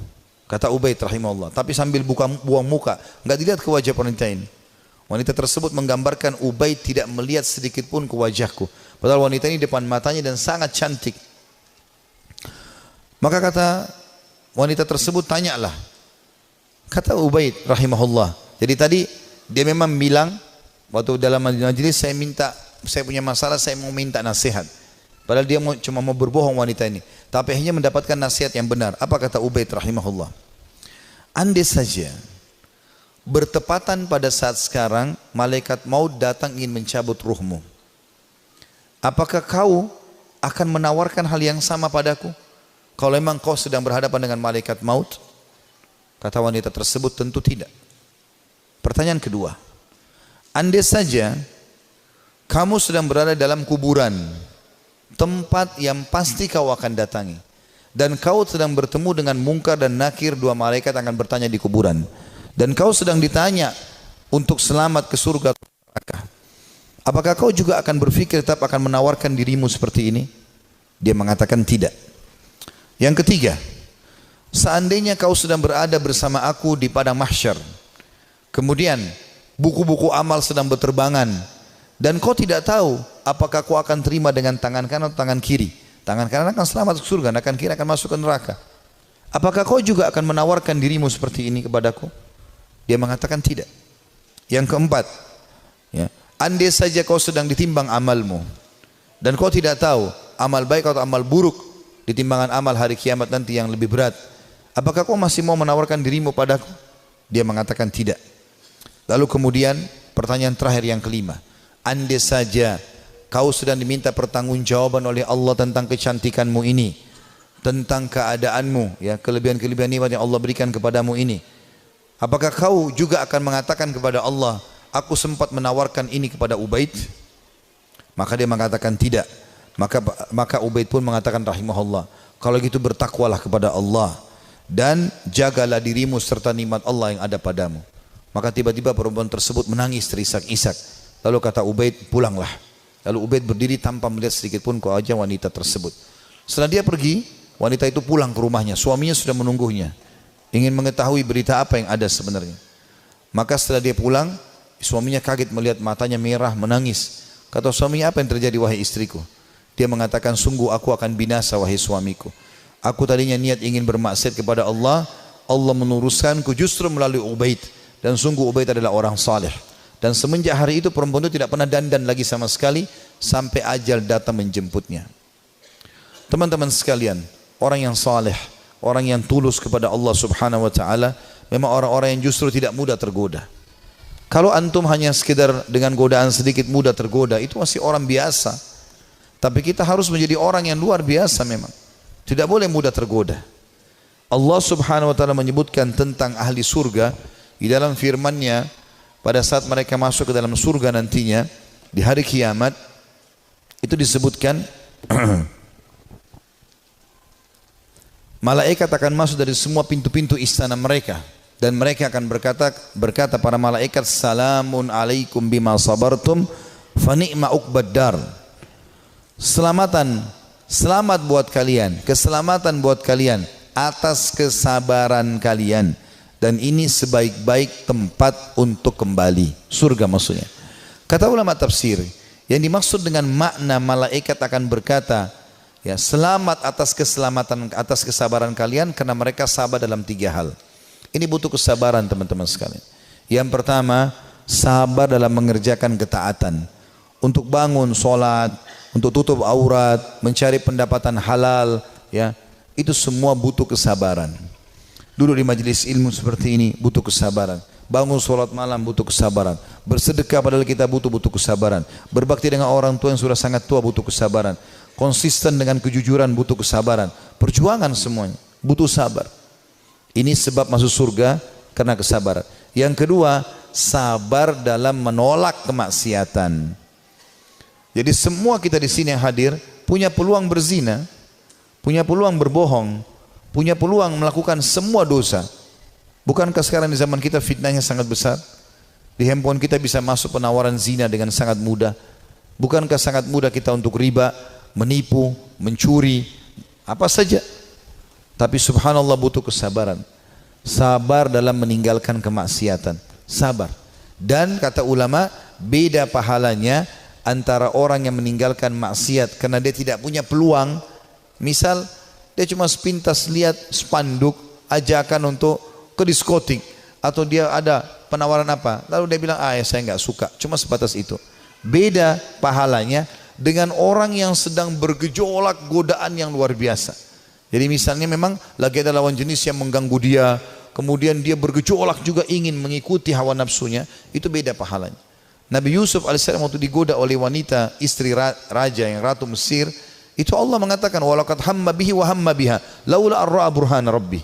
Kata Ubaid rahimahullah, tapi sambil buang muka, enggak dilihat ke wajah wanita ini. Wanita tersebut menggambarkan Ubaid tidak melihat sedikit pun ke wajahku. Padahal wanita ini depan matanya dan sangat cantik. Maka kata wanita tersebut, tanyalah. Kata Ubaid rahimahullah, jadi tadi dia memang bilang waktu dalam majelis, saya punya masalah, saya mau minta nasihat. Padahal dia cuma mau berbohong wanita ini, tapi akhirnya mendapatkan nasihat yang benar. Apa kata Ubaid rahimahullah? Andai saja bertepatan pada saat sekarang malaikat maut datang ingin mencabut ruhmu, apakah kau akan menawarkan hal yang sama padaku? Kalau memang kau sedang berhadapan dengan malaikat maut? Kata wanita tersebut, tentu tidak. Pertanyaan kedua, andai saja kamu sedang berada dalam kuburan, tempat yang pasti kau akan datangi, dan kau sedang bertemu dengan Munkar dan Nakir, 2 malaikat akan bertanya di kuburan, dan kau sedang ditanya untuk selamat ke surga atau neraka, apakah kau juga akan berpikir tetap akan menawarkan dirimu seperti ini? Dia mengatakan tidak. Yang ketiga, seandainya kau sedang berada bersama aku di padang mahsyar, kemudian buku-buku amal sedang berterbangan, dan kau tidak tahu apakah kau akan terima dengan tangan kanan atau tangan kiri. Tangan kanan akan selamat ke surga, tangan kiri akan masuk ke neraka. Apakah kau juga akan menawarkan dirimu seperti ini kepadaku? Dia mengatakan tidak. Yang keempat, ya, andai saja kau sedang ditimbang amalmu, dan kau tidak tahu amal baik atau amal buruk di timbangan amal hari kiamat nanti yang lebih berat, apakah kau masih mau menawarkan dirimu padaku? Dia mengatakan tidak. Lalu kemudian pertanyaan terakhir yang kelima, andai saja kau sedang diminta pertanggungjawaban oleh Allah tentang kecantikanmu ini, tentang keadaanmu, ya, kelebihan-kelebihan nikmat yang Allah berikan kepadamu ini, apakah kau juga akan mengatakan kepada Allah, aku sempat menawarkan ini kepada Ubaid? Maka dia mengatakan tidak. Maka Ubaid pun mengatakan rahimahullah, kalau gitu bertakwalah kepada Allah dan jagalah dirimu serta nikmat Allah yang ada padamu. Maka tiba-tiba perempuan tersebut menangis terisak-isak. Lalu kata Ubaid, pulanglah. Lalu Ubaid berdiri tanpa melihat sedikit pun ke wajah wanita tersebut. Setelah dia pergi, wanita itu pulang ke rumahnya. Suaminya sudah menunggunya, ingin mengetahui berita apa yang ada sebenarnya. Maka setelah dia pulang, suaminya kaget melihat matanya merah, menangis. Kata suaminya, apa yang terjadi wahai istriku? Dia mengatakan, sungguh aku akan binasa wahai suamiku. Aku tadinya niat ingin bermaksiat kepada Allah, Allah meluruskanku justru melalui Ubaid. Dan sungguh Ubaid adalah orang saleh. Dan semenjak hari itu perempuan itu tidak pernah dandan lagi sama sekali sampai ajal datang menjemputnya. Teman-teman sekalian, orang yang saleh, orang yang tulus kepada Allah Subhanahu wa taala, memang orang-orang yang justru tidak mudah tergoda. Kalau antum hanya sekedar dengan godaan sedikit mudah tergoda, itu masih orang biasa. Tapi kita harus menjadi orang yang luar biasa memang. Tidak boleh mudah tergoda. Allah Subhanahu wa taala menyebutkan tentang ahli surga di dalam firman-Nya. Pada saat mereka masuk ke dalam surga nantinya di hari kiamat, itu disebutkan malaikat akan masuk dari semua pintu-pintu istana mereka, Dan mereka akan berkata para malaikat, salamun alaikum bima sabartum fa ni'ma uqbaddar. Selamat buat kalian, keselamatan buat kalian atas kesabaran kalian, dan ini sebaik-baik tempat untuk kembali, surga maksudnya. Kata ulama tafsir, yang dimaksud dengan makna malaikat akan berkata, ya, selamat atas keselamatan, atas kesabaran kalian, karena mereka sabar dalam 3 hal. Ini butuh kesabaran teman-teman sekalian. Yang pertama, sabar dalam mengerjakan ketaatan. Untuk bangun sholat, untuk tutup aurat, mencari pendapatan halal, ya, itu semua butuh kesabaran. Duduk di majelis ilmu seperti ini butuh kesabaran. Bangun sholat malam butuh kesabaran. Bersedekah padahal kita butuh kesabaran. Berbakti dengan orang tua yang sudah sangat tua butuh kesabaran. Konsisten dengan kejujuran butuh kesabaran. Perjuangan semuanya butuh sabar. Ini sebab masuk surga karena kesabaran. Yang kedua, sabar dalam menolak kemaksiatan. Jadi semua kita di sini yang hadir punya peluang berzina, punya peluang berbohong, punya peluang melakukan semua dosa. Bukankah sekarang di zaman kita fitnahnya sangat besar? Di handphone kita bisa masuk penawaran zina dengan sangat mudah. Bukankah sangat mudah kita untuk riba, menipu, mencuri, apa saja? Tapi subhanallah butuh kesabaran. Sabar dalam meninggalkan kemaksiatan. Sabar. Dan kata ulama, beda pahalanya antara orang yang meninggalkan maksiat karena dia tidak punya peluang. Misal dia cuma sepintas lihat spanduk ajakan untuk ke diskotik, atau dia ada penawaran apa, lalu dia bilang, ya saya nggak suka, cuma sebatas itu. Beda pahalanya dengan orang yang sedang bergejolak godaan yang luar biasa. Jadi misalnya memang lagi ada lawan jenis yang mengganggu dia, kemudian dia bergejolak juga ingin mengikuti hawa nafsunya, itu beda pahalanya. Nabi Yusuf alaihissalam waktu digoda oleh wanita istri raja yang ratu Mesir, itu Allah mengatakan, walaqad hamma bihi wa hamma biha laula ar-ra'a burhana rabbi.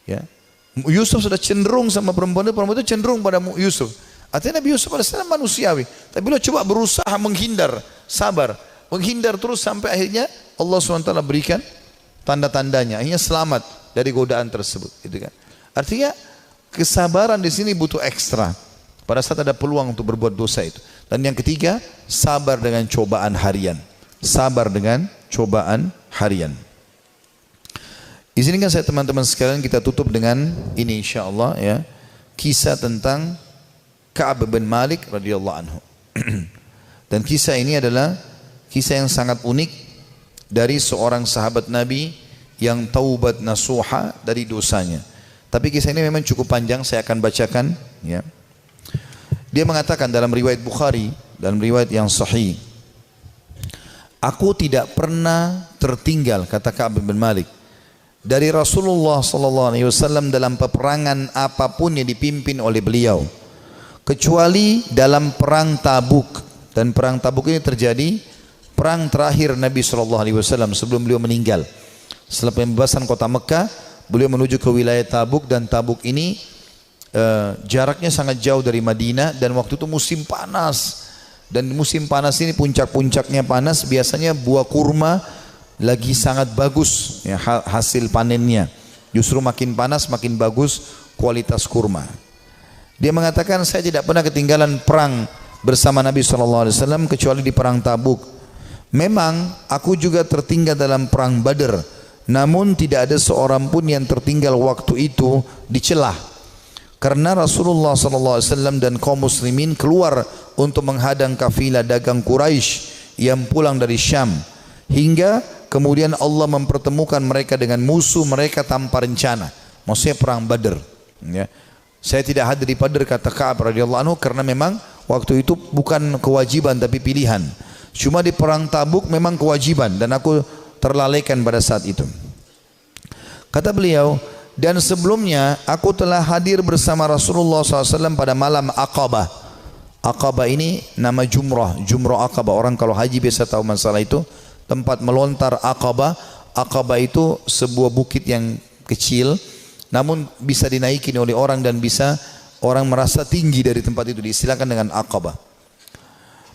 Ya. Yusuf sudah cenderung sama perempuan itu cenderung pada Yusuf. Artinya Nabi Yusuf alaihissalam manusiawi, tapi beliau coba berusaha menghindar, sabar, menghindar terus sampai akhirnya Allah SWT berikan tanda-tandanya, akhirnya selamat dari godaan tersebut, gitu kan. Artinya kesabaran di sini butuh ekstra pada saat ada peluang untuk berbuat dosa itu. Dan yang ketiga, sabar dengan cobaan harian. Sabar dengan cobaan harian. Izinkan saya teman-teman sekalian kita tutup dengan ini insyaallah, ya, kisah tentang Ka'ab bin Malik radhiyallahu anhu. Dan kisah ini adalah kisah yang sangat unik dari seorang sahabat Nabi yang taubat nasuha dari dosanya. Tapi kisah ini memang cukup panjang, saya akan bacakan, ya. Dia mengatakan dalam riwayat Bukhari, dalam riwayat yang sahih, aku tidak pernah tertinggal, kata Ka'ab bin Malik, dari Rasulullah SAW dalam peperangan apapun yang dipimpin oleh beliau, kecuali dalam perang Tabuk. Dan perang Tabuk ini terjadi perang terakhir Nabi SAW sebelum beliau meninggal. Setelah pembebasan kota Mekah, beliau menuju ke wilayah Tabuk, dan Tabuk ini jaraknya sangat jauh dari Madinah, dan waktu itu musim panas. Dan musim panas ini puncak-puncaknya panas, biasanya buah kurma lagi sangat bagus, ya, hasil panennya. Justru makin panas makin bagus kualitas kurma. Dia mengatakan, saya tidak pernah ketinggalan perang bersama Nabi SAW kecuali di perang Tabuk. Memang aku juga tertinggal dalam perang Badr, namun tidak ada seorang pun yang tertinggal waktu itu dicelah, karena Rasulullah SAW dan kaum muslimin keluar untuk menghadang kafilah dagang Quraisy yang pulang dari Syam, hingga kemudian Allah mempertemukan mereka dengan musuh mereka tanpa rencana. Maksudnya perang Badr, ya. Saya tidak hadir di Badr, kata Ka'ab radhiyallahu anhu, karena memang waktu itu bukan kewajiban tapi pilihan. Cuma di perang Tabuk memang kewajiban, dan aku terlalaikan pada saat itu. Kata beliau, dan sebelumnya aku telah hadir bersama Rasulullah SAW pada malam Aqabah. Aqabah ini nama Jumrah, Jumrah Aqabah. Orang kalau haji biasa tahu masalah itu, tempat melontar Aqabah. Aqabah itu sebuah bukit yang kecil, namun bisa dinaiki oleh orang dan bisa orang merasa tinggi dari tempat itu, diistilahkan dengan Aqabah.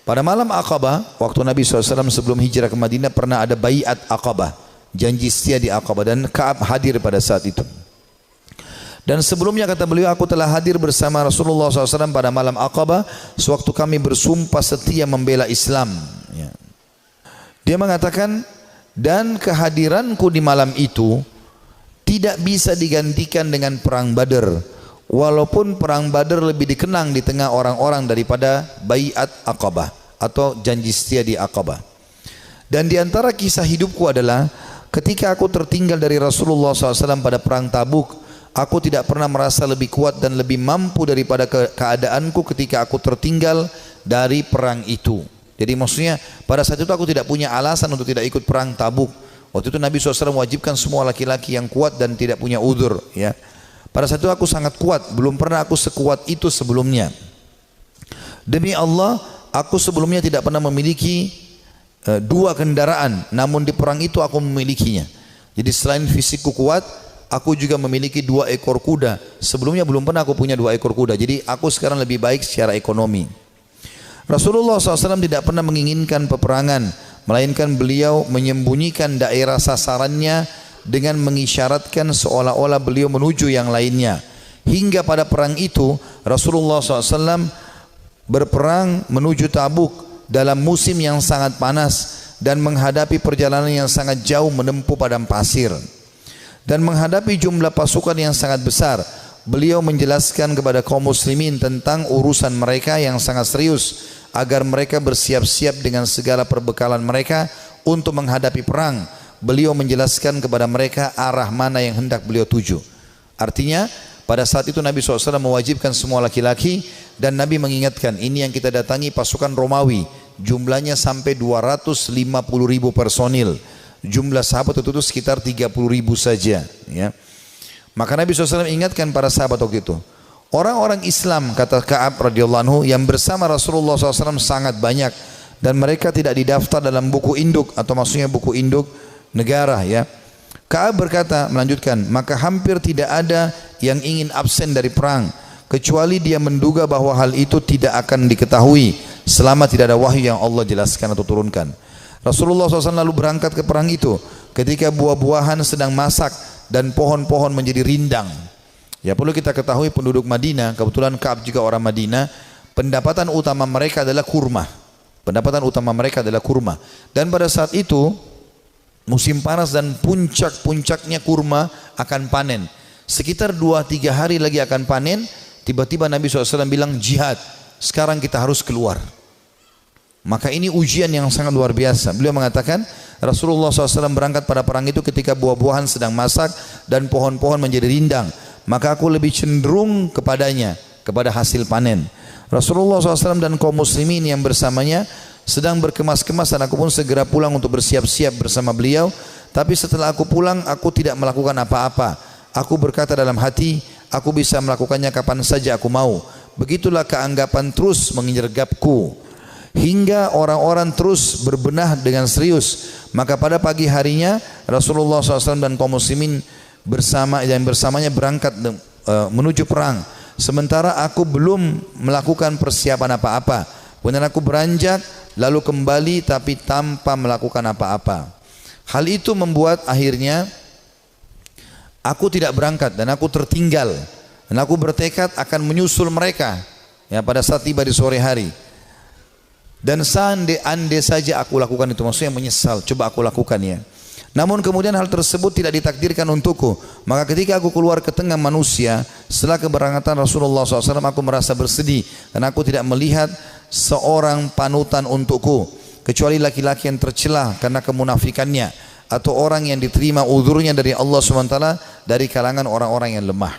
Pada malam Aqabah, waktu Nabi SAW sebelum hijrah ke Madinah, pernah ada baiat Aqabah, janji setia di Aqabah, dan Ka'ab hadir pada saat itu. Dan sebelumnya kata beliau, aku telah hadir bersama Rasulullah SAW pada malam Aqabah sewaktu kami bersumpah setia membela Islam. Ya. Dia mengatakan, dan kehadiranku di malam itu tidak bisa digantikan dengan perang Badar. Walaupun perang Badar lebih dikenang di tengah orang-orang daripada Bai'at Aqabah atau janji setia di Aqabah. Dan di antara kisah hidupku adalah ketika aku tertinggal dari Rasulullah SAW pada perang Tabuk, aku tidak pernah merasa lebih kuat dan lebih mampu daripada keadaanku ketika aku tertinggal dari perang itu. Jadi maksudnya pada saat itu aku tidak punya alasan untuk tidak ikut perang Tabuk. Waktu itu Nabi SAW wajibkan semua laki-laki yang kuat dan tidak punya udzur. Ya. Pada saat itu aku sangat kuat, belum pernah aku sekuat itu sebelumnya. Demi Allah, aku sebelumnya tidak pernah memiliki dua kendaraan, namun di perang itu aku memilikinya. Jadi selain fisikku kuat, aku juga memiliki 2 ekor kuda. Sebelumnya belum pernah aku punya 2 ekor kuda. Jadi aku sekarang lebih baik secara ekonomi. Rasulullah SAW tidak pernah menginginkan peperangan, melainkan beliau menyembunyikan daerah sasarannya dengan mengisyaratkan seolah-olah beliau menuju yang lainnya. Hingga pada perang itu Rasulullah SAW berperang menuju Tabuk dalam musim yang sangat panas dan menghadapi perjalanan yang sangat jauh menempuh padang pasir. Dan menghadapi jumlah pasukan yang sangat besar, beliau menjelaskan kepada kaum muslimin tentang urusan mereka yang sangat serius, agar mereka bersiap-siap dengan segala perbekalan mereka untuk menghadapi perang. Beliau menjelaskan kepada mereka arah mana yang hendak beliau tuju. Artinya pada saat itu Nabi SAW mewajibkan semua laki-laki, dan Nabi mengingatkan, ini yang kita datangi pasukan Romawi, jumlahnya sampai 250.000 personil. Jumlah sahabat itu sekitar 30.000 saja. Ya. Maka Nabi SAW ingatkan para sahabat waktu itu, orang-orang Islam, kata Ka'ab radhiyallahu anhu, yang bersama Rasulullah SAW sangat banyak, dan mereka tidak didaftar dalam buku induk, atau maksudnya buku induk negara. Ya. Ka'ab berkata, melanjutkan, maka hampir tidak ada yang ingin absen dari perang, kecuali dia menduga bahwa hal itu tidak akan diketahui selama tidak ada wahyu yang Allah jelaskan atau turunkan. Rasulullah SAW lalu berangkat ke perang itu ketika buah-buahan sedang masak dan pohon-pohon menjadi rindang. Ya, perlu kita ketahui penduduk Madinah, kebetulan Ka'ab juga orang Madinah, pendapatan utama mereka adalah kurma. Pendapatan utama mereka adalah kurma. Dan pada saat itu musim panas dan puncak-puncaknya kurma akan panen. Sekitar 2-3 hari lagi akan panen. Tiba-tiba Nabi SAW bilang, jihad, sekarang kita harus keluar. Maka ini ujian yang sangat luar biasa. Beliau mengatakan Rasulullah SAW berangkat pada perang itu ketika buah-buahan sedang masak dan pohon-pohon menjadi rindang. Maka aku lebih cenderung kepadanya, kepada hasil panen. Rasulullah SAW dan kaum muslimin yang bersamanya sedang berkemas-kemas, dan aku pun segera pulang untuk bersiap-siap bersama beliau. Tapi setelah aku pulang, aku tidak melakukan apa-apa. Aku berkata dalam hati, aku bisa melakukannya kapan saja aku mau. Begitulah keanggapan terus mengenyergapku, hingga orang-orang terus berbenah dengan serius. Maka pada pagi harinya Rasulullah SAW dan kaum muslimin bersamanya berangkat menuju perang. Sementara aku belum melakukan persiapan apa-apa. Kemudian aku beranjak lalu kembali tapi tanpa melakukan apa-apa. Hal itu membuat akhirnya aku tidak berangkat dan aku tertinggal. Dan aku bertekad akan menyusul mereka ya pada saat tiba di sore hari. Dan seandainya saja aku lakukan itu, maksudnya menyesal, coba aku lakukan ya. Namun kemudian hal tersebut tidak ditakdirkan untukku. Maka ketika aku keluar ke tengah manusia setelah keberangkatan Rasulullah SAW, aku merasa bersedih dan aku tidak melihat seorang panutan untukku kecuali laki-laki yang tercelah karena kemunafikannya, atau orang yang diterima uzurnya dari Allah SWT dari kalangan orang-orang yang lemah.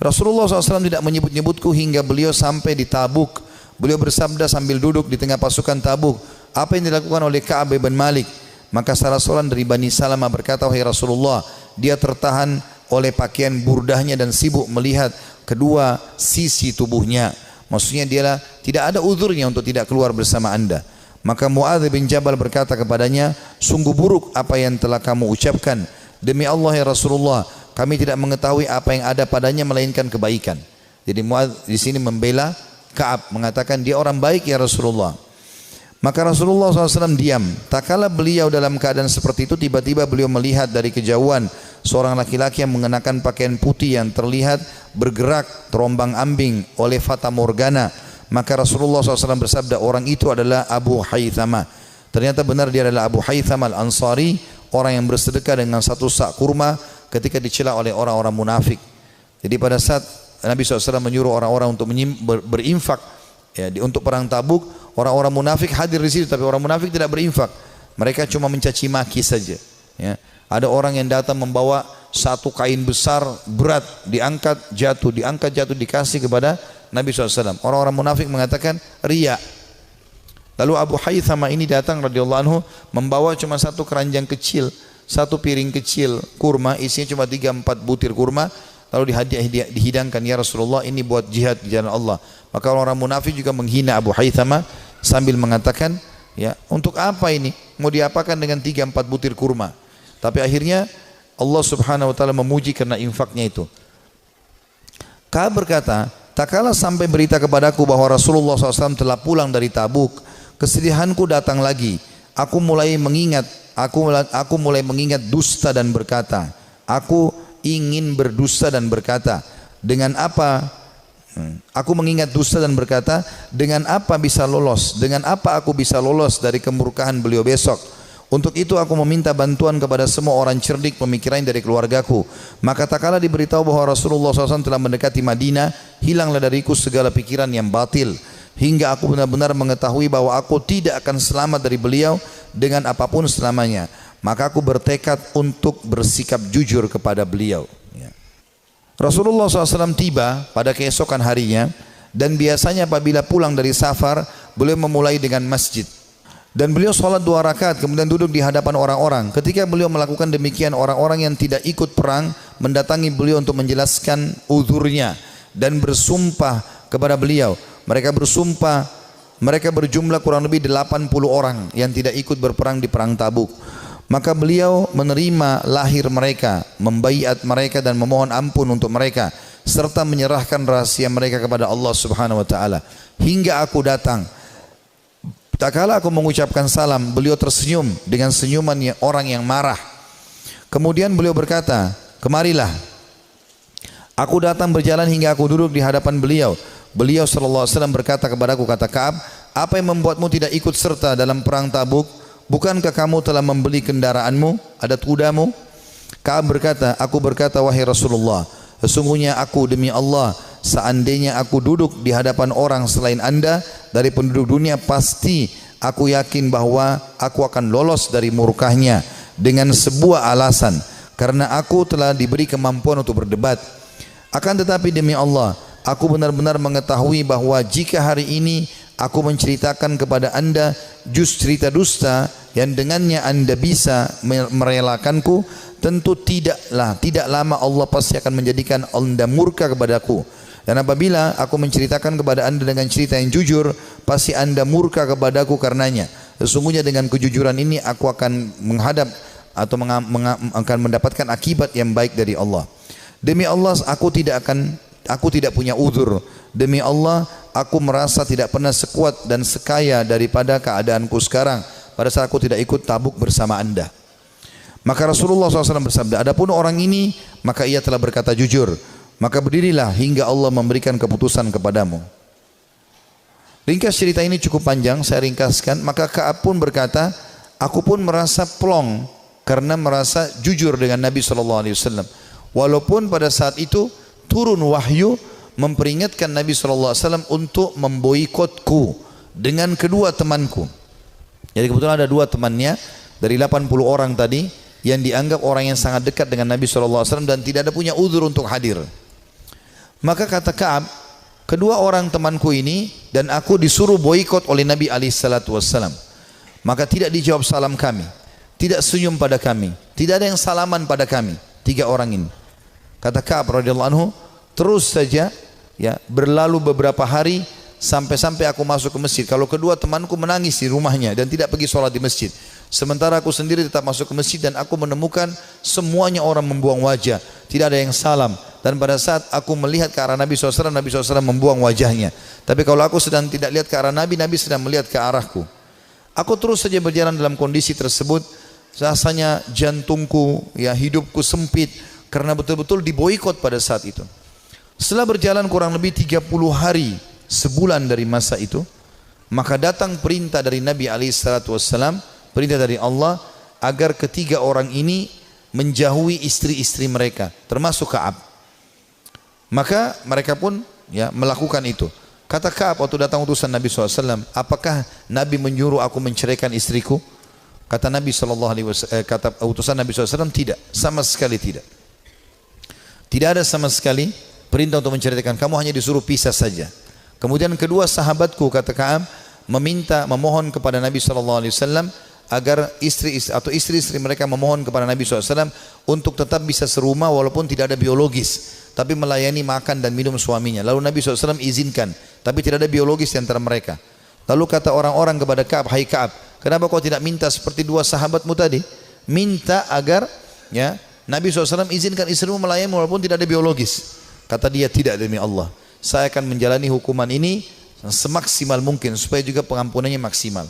Rasulullah SAW tidak menyebut-nyebutku hingga beliau sampai di Tabuk. Beliau bersabda sambil duduk di tengah pasukan Tabuk, apa yang dilakukan oleh Ka'ab bin Malik? Maka salah seorang dari Bani Salamah berkata, wahai Rasulullah, dia tertahan oleh pakaian burdahnya dan sibuk melihat kedua sisi tubuhnya. Maksudnya dia tidak ada uzurnya untuk tidak keluar bersama anda. Maka Mu'adz bin Jabal berkata kepadanya, sungguh buruk apa yang telah kamu ucapkan. Demi Allah ya Rasulullah, kami tidak mengetahui apa yang ada padanya melainkan kebaikan. Jadi Mu'adz di sini membela Ka'ab, mengatakan dia orang baik ya Rasulullah. Maka Rasulullah SAW diam. Tak kala beliau dalam keadaan seperti itu, tiba-tiba beliau melihat dari kejauhan seorang laki-laki yang mengenakan pakaian putih yang terlihat bergerak terombang-ambing oleh fata morgana. Maka Rasulullah SAW bersabda, orang itu adalah Abu Haythamah. Ternyata benar dia adalah Abu Haythamah Al-Ansari, orang yang bersedekah dengan satu sak kurma ketika dicela oleh orang-orang munafik. Jadi pada saat Nabi SAW menyuruh orang-orang untuk berinfak ya, untuk perang Tabuk, orang-orang munafik hadir di situ, tapi orang munafik tidak berinfak. Mereka cuma mencaci maki saja. Ya. Ada orang yang datang membawa satu kain besar berat, diangkat jatuh, dikasih kepada Nabi SAW. Orang-orang munafik mengatakan riya. Lalu Abu Haythamah ini datang radhiyallahu anhu membawa cuma satu keranjang kecil, satu piring kecil kurma, isinya cuma 3-4 butir kurma. Lalu dihidangkan, ya Rasulullah, ini buat jihad di jalan Allah. Maka orang munafik juga menghina Abu Haythamah sambil mengatakan, ya, untuk apa ini? Mau diapakan dengan 3-4 butir kurma? Tapi akhirnya Allah Subhanahu wa taala memuji karena infaknya itu. Ka'ab berkata, tak kala sampai berita kepadaku bahwa Rasulullah SAW telah pulang dari Tabuk, kesedihanku datang lagi. Aku mulai mengingat dusta dan berkata, aku ingin berdusta dan berkata, dengan apa? Aku mengingat dusta dan berkata, dengan apa bisa lolos? Dengan apa aku bisa lolos dari kemurkaan beliau besok? Untuk itu aku meminta bantuan kepada semua orang cerdik pemikiran dari keluargaku. Maka tak kala diberitahu bahwa Rasulullah SAW telah mendekati Madinah, hilanglah dariku segala pikiran yang batil, hingga aku benar-benar mengetahui bahwa aku tidak akan selamat dari beliau dengan apapun selamanya. Maka aku bertekad untuk bersikap jujur kepada beliau. Rasulullah SAW tiba pada keesokan harinya, dan biasanya apabila pulang dari safar, beliau memulai dengan masjid. Dan beliau sholat 2 rakaat kemudian duduk di hadapan orang-orang. Ketika beliau melakukan demikian, orang-orang yang tidak ikut perang mendatangi beliau untuk menjelaskan uzurnya dan bersumpah kepada beliau. Mereka bersumpah, mereka berjumlah kurang lebih 80 orang yang tidak ikut berperang di perang Tabuk. Maka beliau menerima lahir mereka, membaiat mereka dan memohon ampun untuk mereka, serta menyerahkan rahasia mereka kepada Allah Subhanahu wa taala. Hingga aku datang, tak kala aku mengucapkan salam, beliau tersenyum dengan senyuman orang yang marah. Kemudian beliau berkata, kemarilah. Aku datang berjalan hingga aku duduk di hadapan beliau. Beliau sallallahu alaihi wasallam berkata kepadaku, kata Ka'ab, apa yang membuatmu tidak ikut serta dalam perang Tabuk? Bukankah kamu telah membeli kendaraanmu, ada kudamu? Ka'ab berkata, aku berkata, wahai Rasulullah, sesungguhnya aku demi Allah, seandainya aku duduk di hadapan orang selain anda dari penduduk dunia, pasti aku yakin bahwa aku akan lolos dari murkahnya dengan sebuah alasan, karena aku telah diberi kemampuan untuk berdebat. Akan tetapi demi Allah, aku benar-benar mengetahui bahwa jika hari ini aku menceritakan kepada anda juz cerita dusta yang dengannya anda bisa merelakanku, tentu tidak lama Allah pasti akan menjadikan anda murka kepadaku. Dan apabila aku menceritakan kepada anda dengan cerita yang jujur, pasti anda murka kepadaku karenanya. Sesungguhnya dengan kejujuran ini aku akan menghadap atau akan mendapatkan akibat yang baik dari Allah. Demi Allah aku tidak punya uzur. Demi Allah aku merasa tidak pernah sekuat dan sekaya daripada keadaanku sekarang pada saat aku tidak ikut Tabuk bersama anda. Maka Rasulullah SAW bersabda, adapun orang ini maka ia telah berkata jujur, maka berdirilah hingga Allah memberikan keputusan kepadamu. Ringkas cerita ini cukup panjang, saya ringkaskan. Maka Ka'ab pun berkata, aku pun merasa plong karena merasa jujur dengan Nabi SAW. Walaupun pada saat itu turun wahyu memperingatkan Nabi SAW untuk memboikotku dengan kedua temanku. Jadi kebetulan ada 2 temannya dari 80 orang tadi yang dianggap orang yang sangat dekat dengan Nabi SAW dan tidak ada punya uzur untuk hadir. Maka kata Ka'ab, kedua orang temanku ini dan aku disuruh boikot oleh Nabi SAW. Maka tidak dijawab salam kami, tidak senyum pada kami, tidak ada yang salaman pada kami. 3 orang ini. Kata Ka'ab radhiyallahu anhu, terus saja ya berlalu beberapa hari sampai aku masuk ke masjid. Kalau kedua temanku menangis di rumahnya dan tidak pergi sholat di masjid, sementara aku sendiri tetap masuk ke masjid dan aku menemukan semuanya orang membuang wajah, tidak ada yang salam. Dan pada saat aku melihat ke arah Nabi SAW, Nabi SAW membuang wajahnya. Tapi kalau aku sedang tidak lihat ke arah Nabi, Nabi sedang melihat ke arahku. Aku terus saja berjalan dalam kondisi tersebut rasanya jantungku, ya hidupku sempit karena betul-betul diboikot pada saat itu. Setelah berjalan kurang lebih 30 hari, sebulan dari masa itu, maka datang perintah dari Nabi SAW, perintah dari Allah agar ketiga orang ini menjauhi istri-istri mereka, termasuk Ka'ab. Maka mereka pun ya melakukan itu. Kata Ka'ab waktu datang utusan Nabi SAW, apakah Nabi menyuruh aku menceraikan istriku? Kata Nabi SAW, kata utusan Nabi SAW, tidak, sama sekali tidak. Tidak ada sama sekali perintah untuk menceraikan, kamu hanya disuruh pisah saja. Kemudian kedua sahabatku, kata Ka'ab, memohon kepada Nabi SAW agar istri-istri mereka memohon kepada Nabi SAW untuk tetap bisa serumah walaupun tidak ada biologis, tapi melayani makan dan minum suaminya. Lalu Nabi SAW izinkan, tapi tidak ada biologis di antara mereka. Lalu kata orang-orang kepada Ka'ab, hai Ka'ab, kenapa kau tidak minta seperti dua sahabatmu tadi? Minta agar ya Nabi SAW izinkan istrimu melayani walaupun tidak ada biologis. Kata dia, tidak, demi Allah, saya akan menjalani hukuman ini semaksimal mungkin supaya juga pengampunannya maksimal.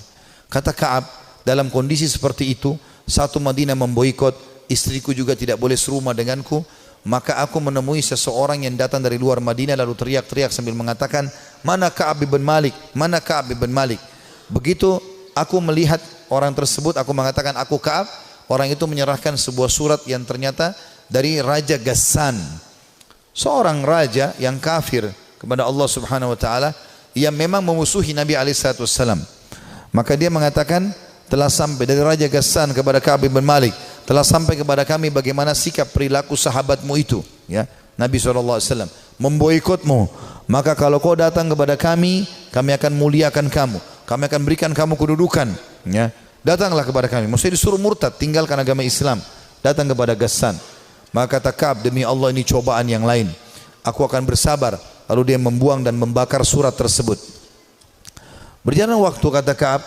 Kata Ka'ab, dalam kondisi seperti itu, satu Madinah memboikot, istriku juga tidak boleh serumah denganku, maka aku menemui seseorang yang datang dari luar Madinah lalu teriak-teriak sambil mengatakan, mana Ka'ab bin Malik, mana Ka'ab bin Malik. Begitu aku melihat orang tersebut, aku mengatakan aku Ka'ab. Orang itu menyerahkan sebuah surat yang ternyata dari Raja Ghassan, seorang raja yang kafir kepada Allah Subhanahu wa taala, yang memang memusuhi Nabi SAW. Maka dia mengatakan, telah sampai dari Raja Ghassan kepada Ka'ab bin Malik, telah sampai kepada kami bagaimana sikap perilaku sahabatmu itu, ya. Nabi SAW memboikotmu, maka kalau kau datang kepada kami akan muliakan kamu, kami akan berikan kamu kedudukan, ya. Datanglah kepada kami, maksudnya disuruh murtad, tinggalkan agama Islam, datang kepada Ghassan. Maka kata Ka'ab, demi Allah ini cobaan yang lain, aku akan bersabar. Lalu dia membuang dan membakar surat tersebut. Berjalan waktu, kata Ka'ab,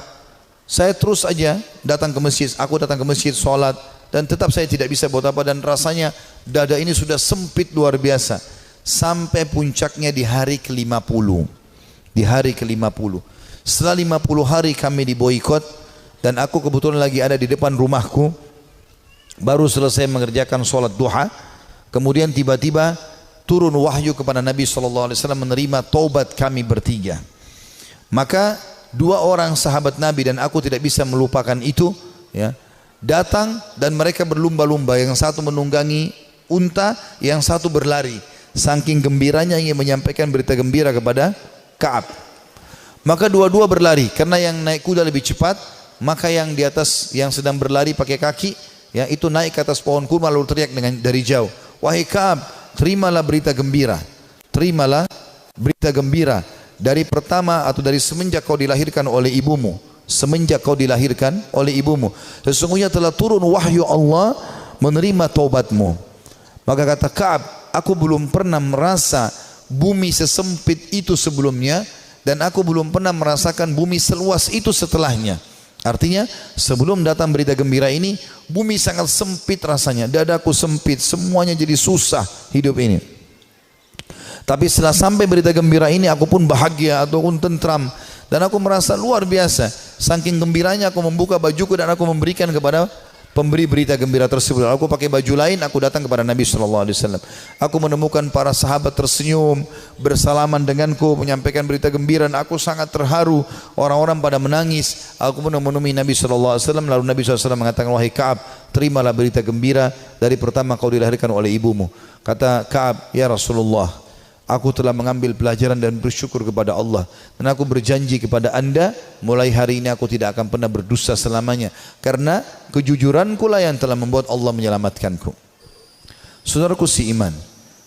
saya terus aja datang ke masjid, aku datang ke masjid, sholat, dan tetap saya tidak bisa buat apa, dan rasanya dada ini sudah sempit luar biasa. Sampai puncaknya di hari ke-50. Di hari ke-50. Setelah 50 hari kami diboikot, dan aku kebetulan lagi ada di depan rumahku, baru selesai mengerjakan sholat duha, kemudian tiba-tiba turun wahyu kepada Nabi SAW menerima taubat kami bertiga. Maka dua orang sahabat Nabi dan aku tidak bisa melupakan itu, ya, datang dan mereka berlumba-lumba, yang satu menunggangi unta, yang satu berlari, saking gembiranya ingin menyampaikan berita gembira kepada Ka'ab. Maka dua-dua berlari, karena yang naik kuda lebih cepat, maka yang di atas yang sedang berlari pakai kaki, ya, itu naik ke atas pohon kurma lalu teriak dari jauh, wahai Ka'ab, terimalah berita gembira, terimalah berita gembira dari pertama atau dari semenjak kau dilahirkan oleh ibumu, semenjak kau dilahirkan oleh ibumu, sesungguhnya telah turun wahyu Allah menerima taubatmu. Maka kata Ka'ab, aku belum pernah merasa bumi sesempit itu sebelumnya, dan aku belum pernah merasakan bumi seluas itu setelahnya. Artinya sebelum datang berita gembira ini, bumi sangat sempit rasanya, dadaku sempit, semuanya jadi susah hidup ini. Tapi setelah sampai berita gembira ini, aku pun bahagia ataupun tentram, dan aku merasa luar biasa. Saking gembiranya aku membuka bajuku dan aku memberikan kepada pemberi berita gembira tersebut. Aku pakai baju lain, aku datang kepada Nabi SAW. Aku menemukan para sahabat tersenyum, bersalaman denganku, menyampaikan berita gembira, dan aku sangat terharu. Orang-orang pada menangis. Aku pun menemui Nabi SAW. Lalu Nabi SAW mengatakan, wahai Ka'ab, terimalah berita gembira dari pertama kau dilahirkan oleh ibumu. Kata Ka'ab, ya Rasulullah, aku telah mengambil pelajaran dan bersyukur kepada Allah, dan aku berjanji kepada anda, mulai hari ini aku tidak akan pernah berdusta selamanya, karena kejujuranku lah yang telah membuat Allah menyelamatkanku. Saudaraku si iman,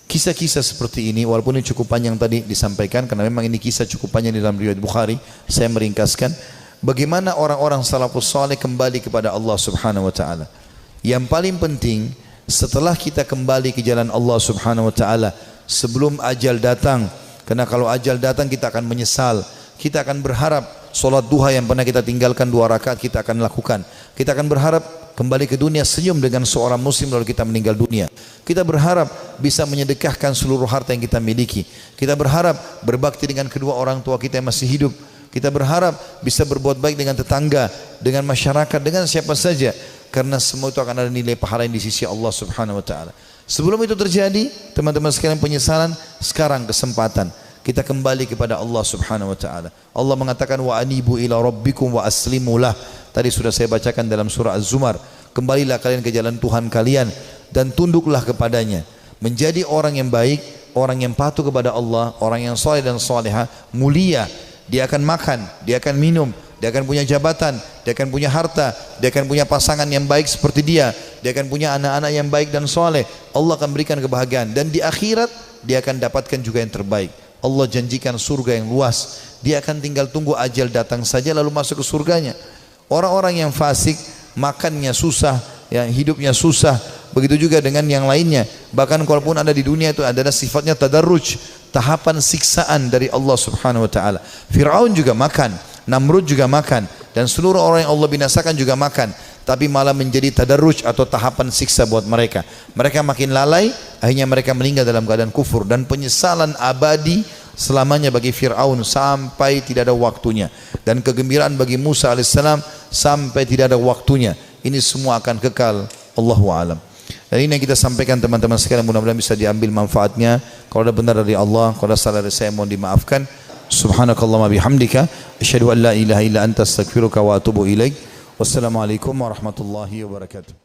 kisah-kisah seperti ini, walaupun ini cukup panjang tadi disampaikan, karena memang ini kisah cukup panjang di dalam riwayat Bukhari, saya meringkaskan bagaimana orang-orang salafus saleh kembali kepada Allah Subhanahu wa taala. Yang paling penting, setelah kita kembali ke jalan Allah Subhanahu wa taala, sebelum ajal datang, karena kalau ajal datang kita akan menyesal, kita akan berharap solat duha yang pernah kita tinggalkan 2 rakaat kita akan lakukan, kita akan berharap kembali ke dunia senyum dengan seorang muslim lalu kita meninggal dunia, kita berharap bisa menyedekahkan seluruh harta yang kita miliki, kita berharap berbakti dengan kedua orang tua kita yang masih hidup, kita berharap bisa berbuat baik dengan tetangga, dengan masyarakat, dengan siapa saja. karena semua itu akan ada nilai pahala yang di sisi Allah Subhanahu wa taala. Sebelum itu terjadi, teman-teman sekalian, penyesalan, sekarang kesempatan kita kembali kepada Allah Subhanahu wa taala. Allah mengatakan wa anibu ila rabbikum wa aslimu lah. Tadi sudah saya bacakan dalam surah Az-Zumar. Kembalilah kalian ke jalan Tuhan kalian dan tunduklah kepadanya. Menjadi orang yang baik, orang yang patuh kepada Allah, orang yang saleh dan salehah, mulia. Dia akan makan, dia akan minum, dia akan punya jabatan, dia akan punya harta, dia akan punya pasangan yang baik seperti dia akan punya anak-anak yang baik dan soleh. Allah akan berikan kebahagiaan, dan di akhirat dia akan dapatkan juga yang terbaik. Allah janjikan surga yang luas, dia akan tinggal tunggu ajal datang saja lalu masuk ke surganya. Orang-orang yang fasik, makannya susah, yang hidupnya susah, begitu juga dengan yang lainnya. Bahkan kalaupun ada di dunia itu adalah sifatnya tadarruj, tahapan siksaan dari Allah Subhanahu wa taala. Firaun juga makan, Namrud juga makan, dan seluruh orang yang Allah binasakan juga makan, tapi malah menjadi tadarruj atau tahapan siksa buat mereka. Mereka makin lalai, akhirnya mereka meninggal dalam keadaan kufur, dan penyesalan abadi selamanya bagi Fir'aun sampai tidak ada waktunya, dan kegembiraan bagi Musa alaihissalam sampai tidak ada waktunya. Ini semua akan kekal. Allahu a'lam. Dan ini yang kita sampaikan teman-teman sekalian, mudah-mudahan bisa diambil manfaatnya. Kalau ada benar dari Allah, kalau ada salah dari saya mohon dimaafkan. Subhanakallahumma bihamdika asyhadu an la ilaha illa anta astaghfiruka wa atubu ilaik. Wassalamualaikum warahmatullahi wabarakatuh.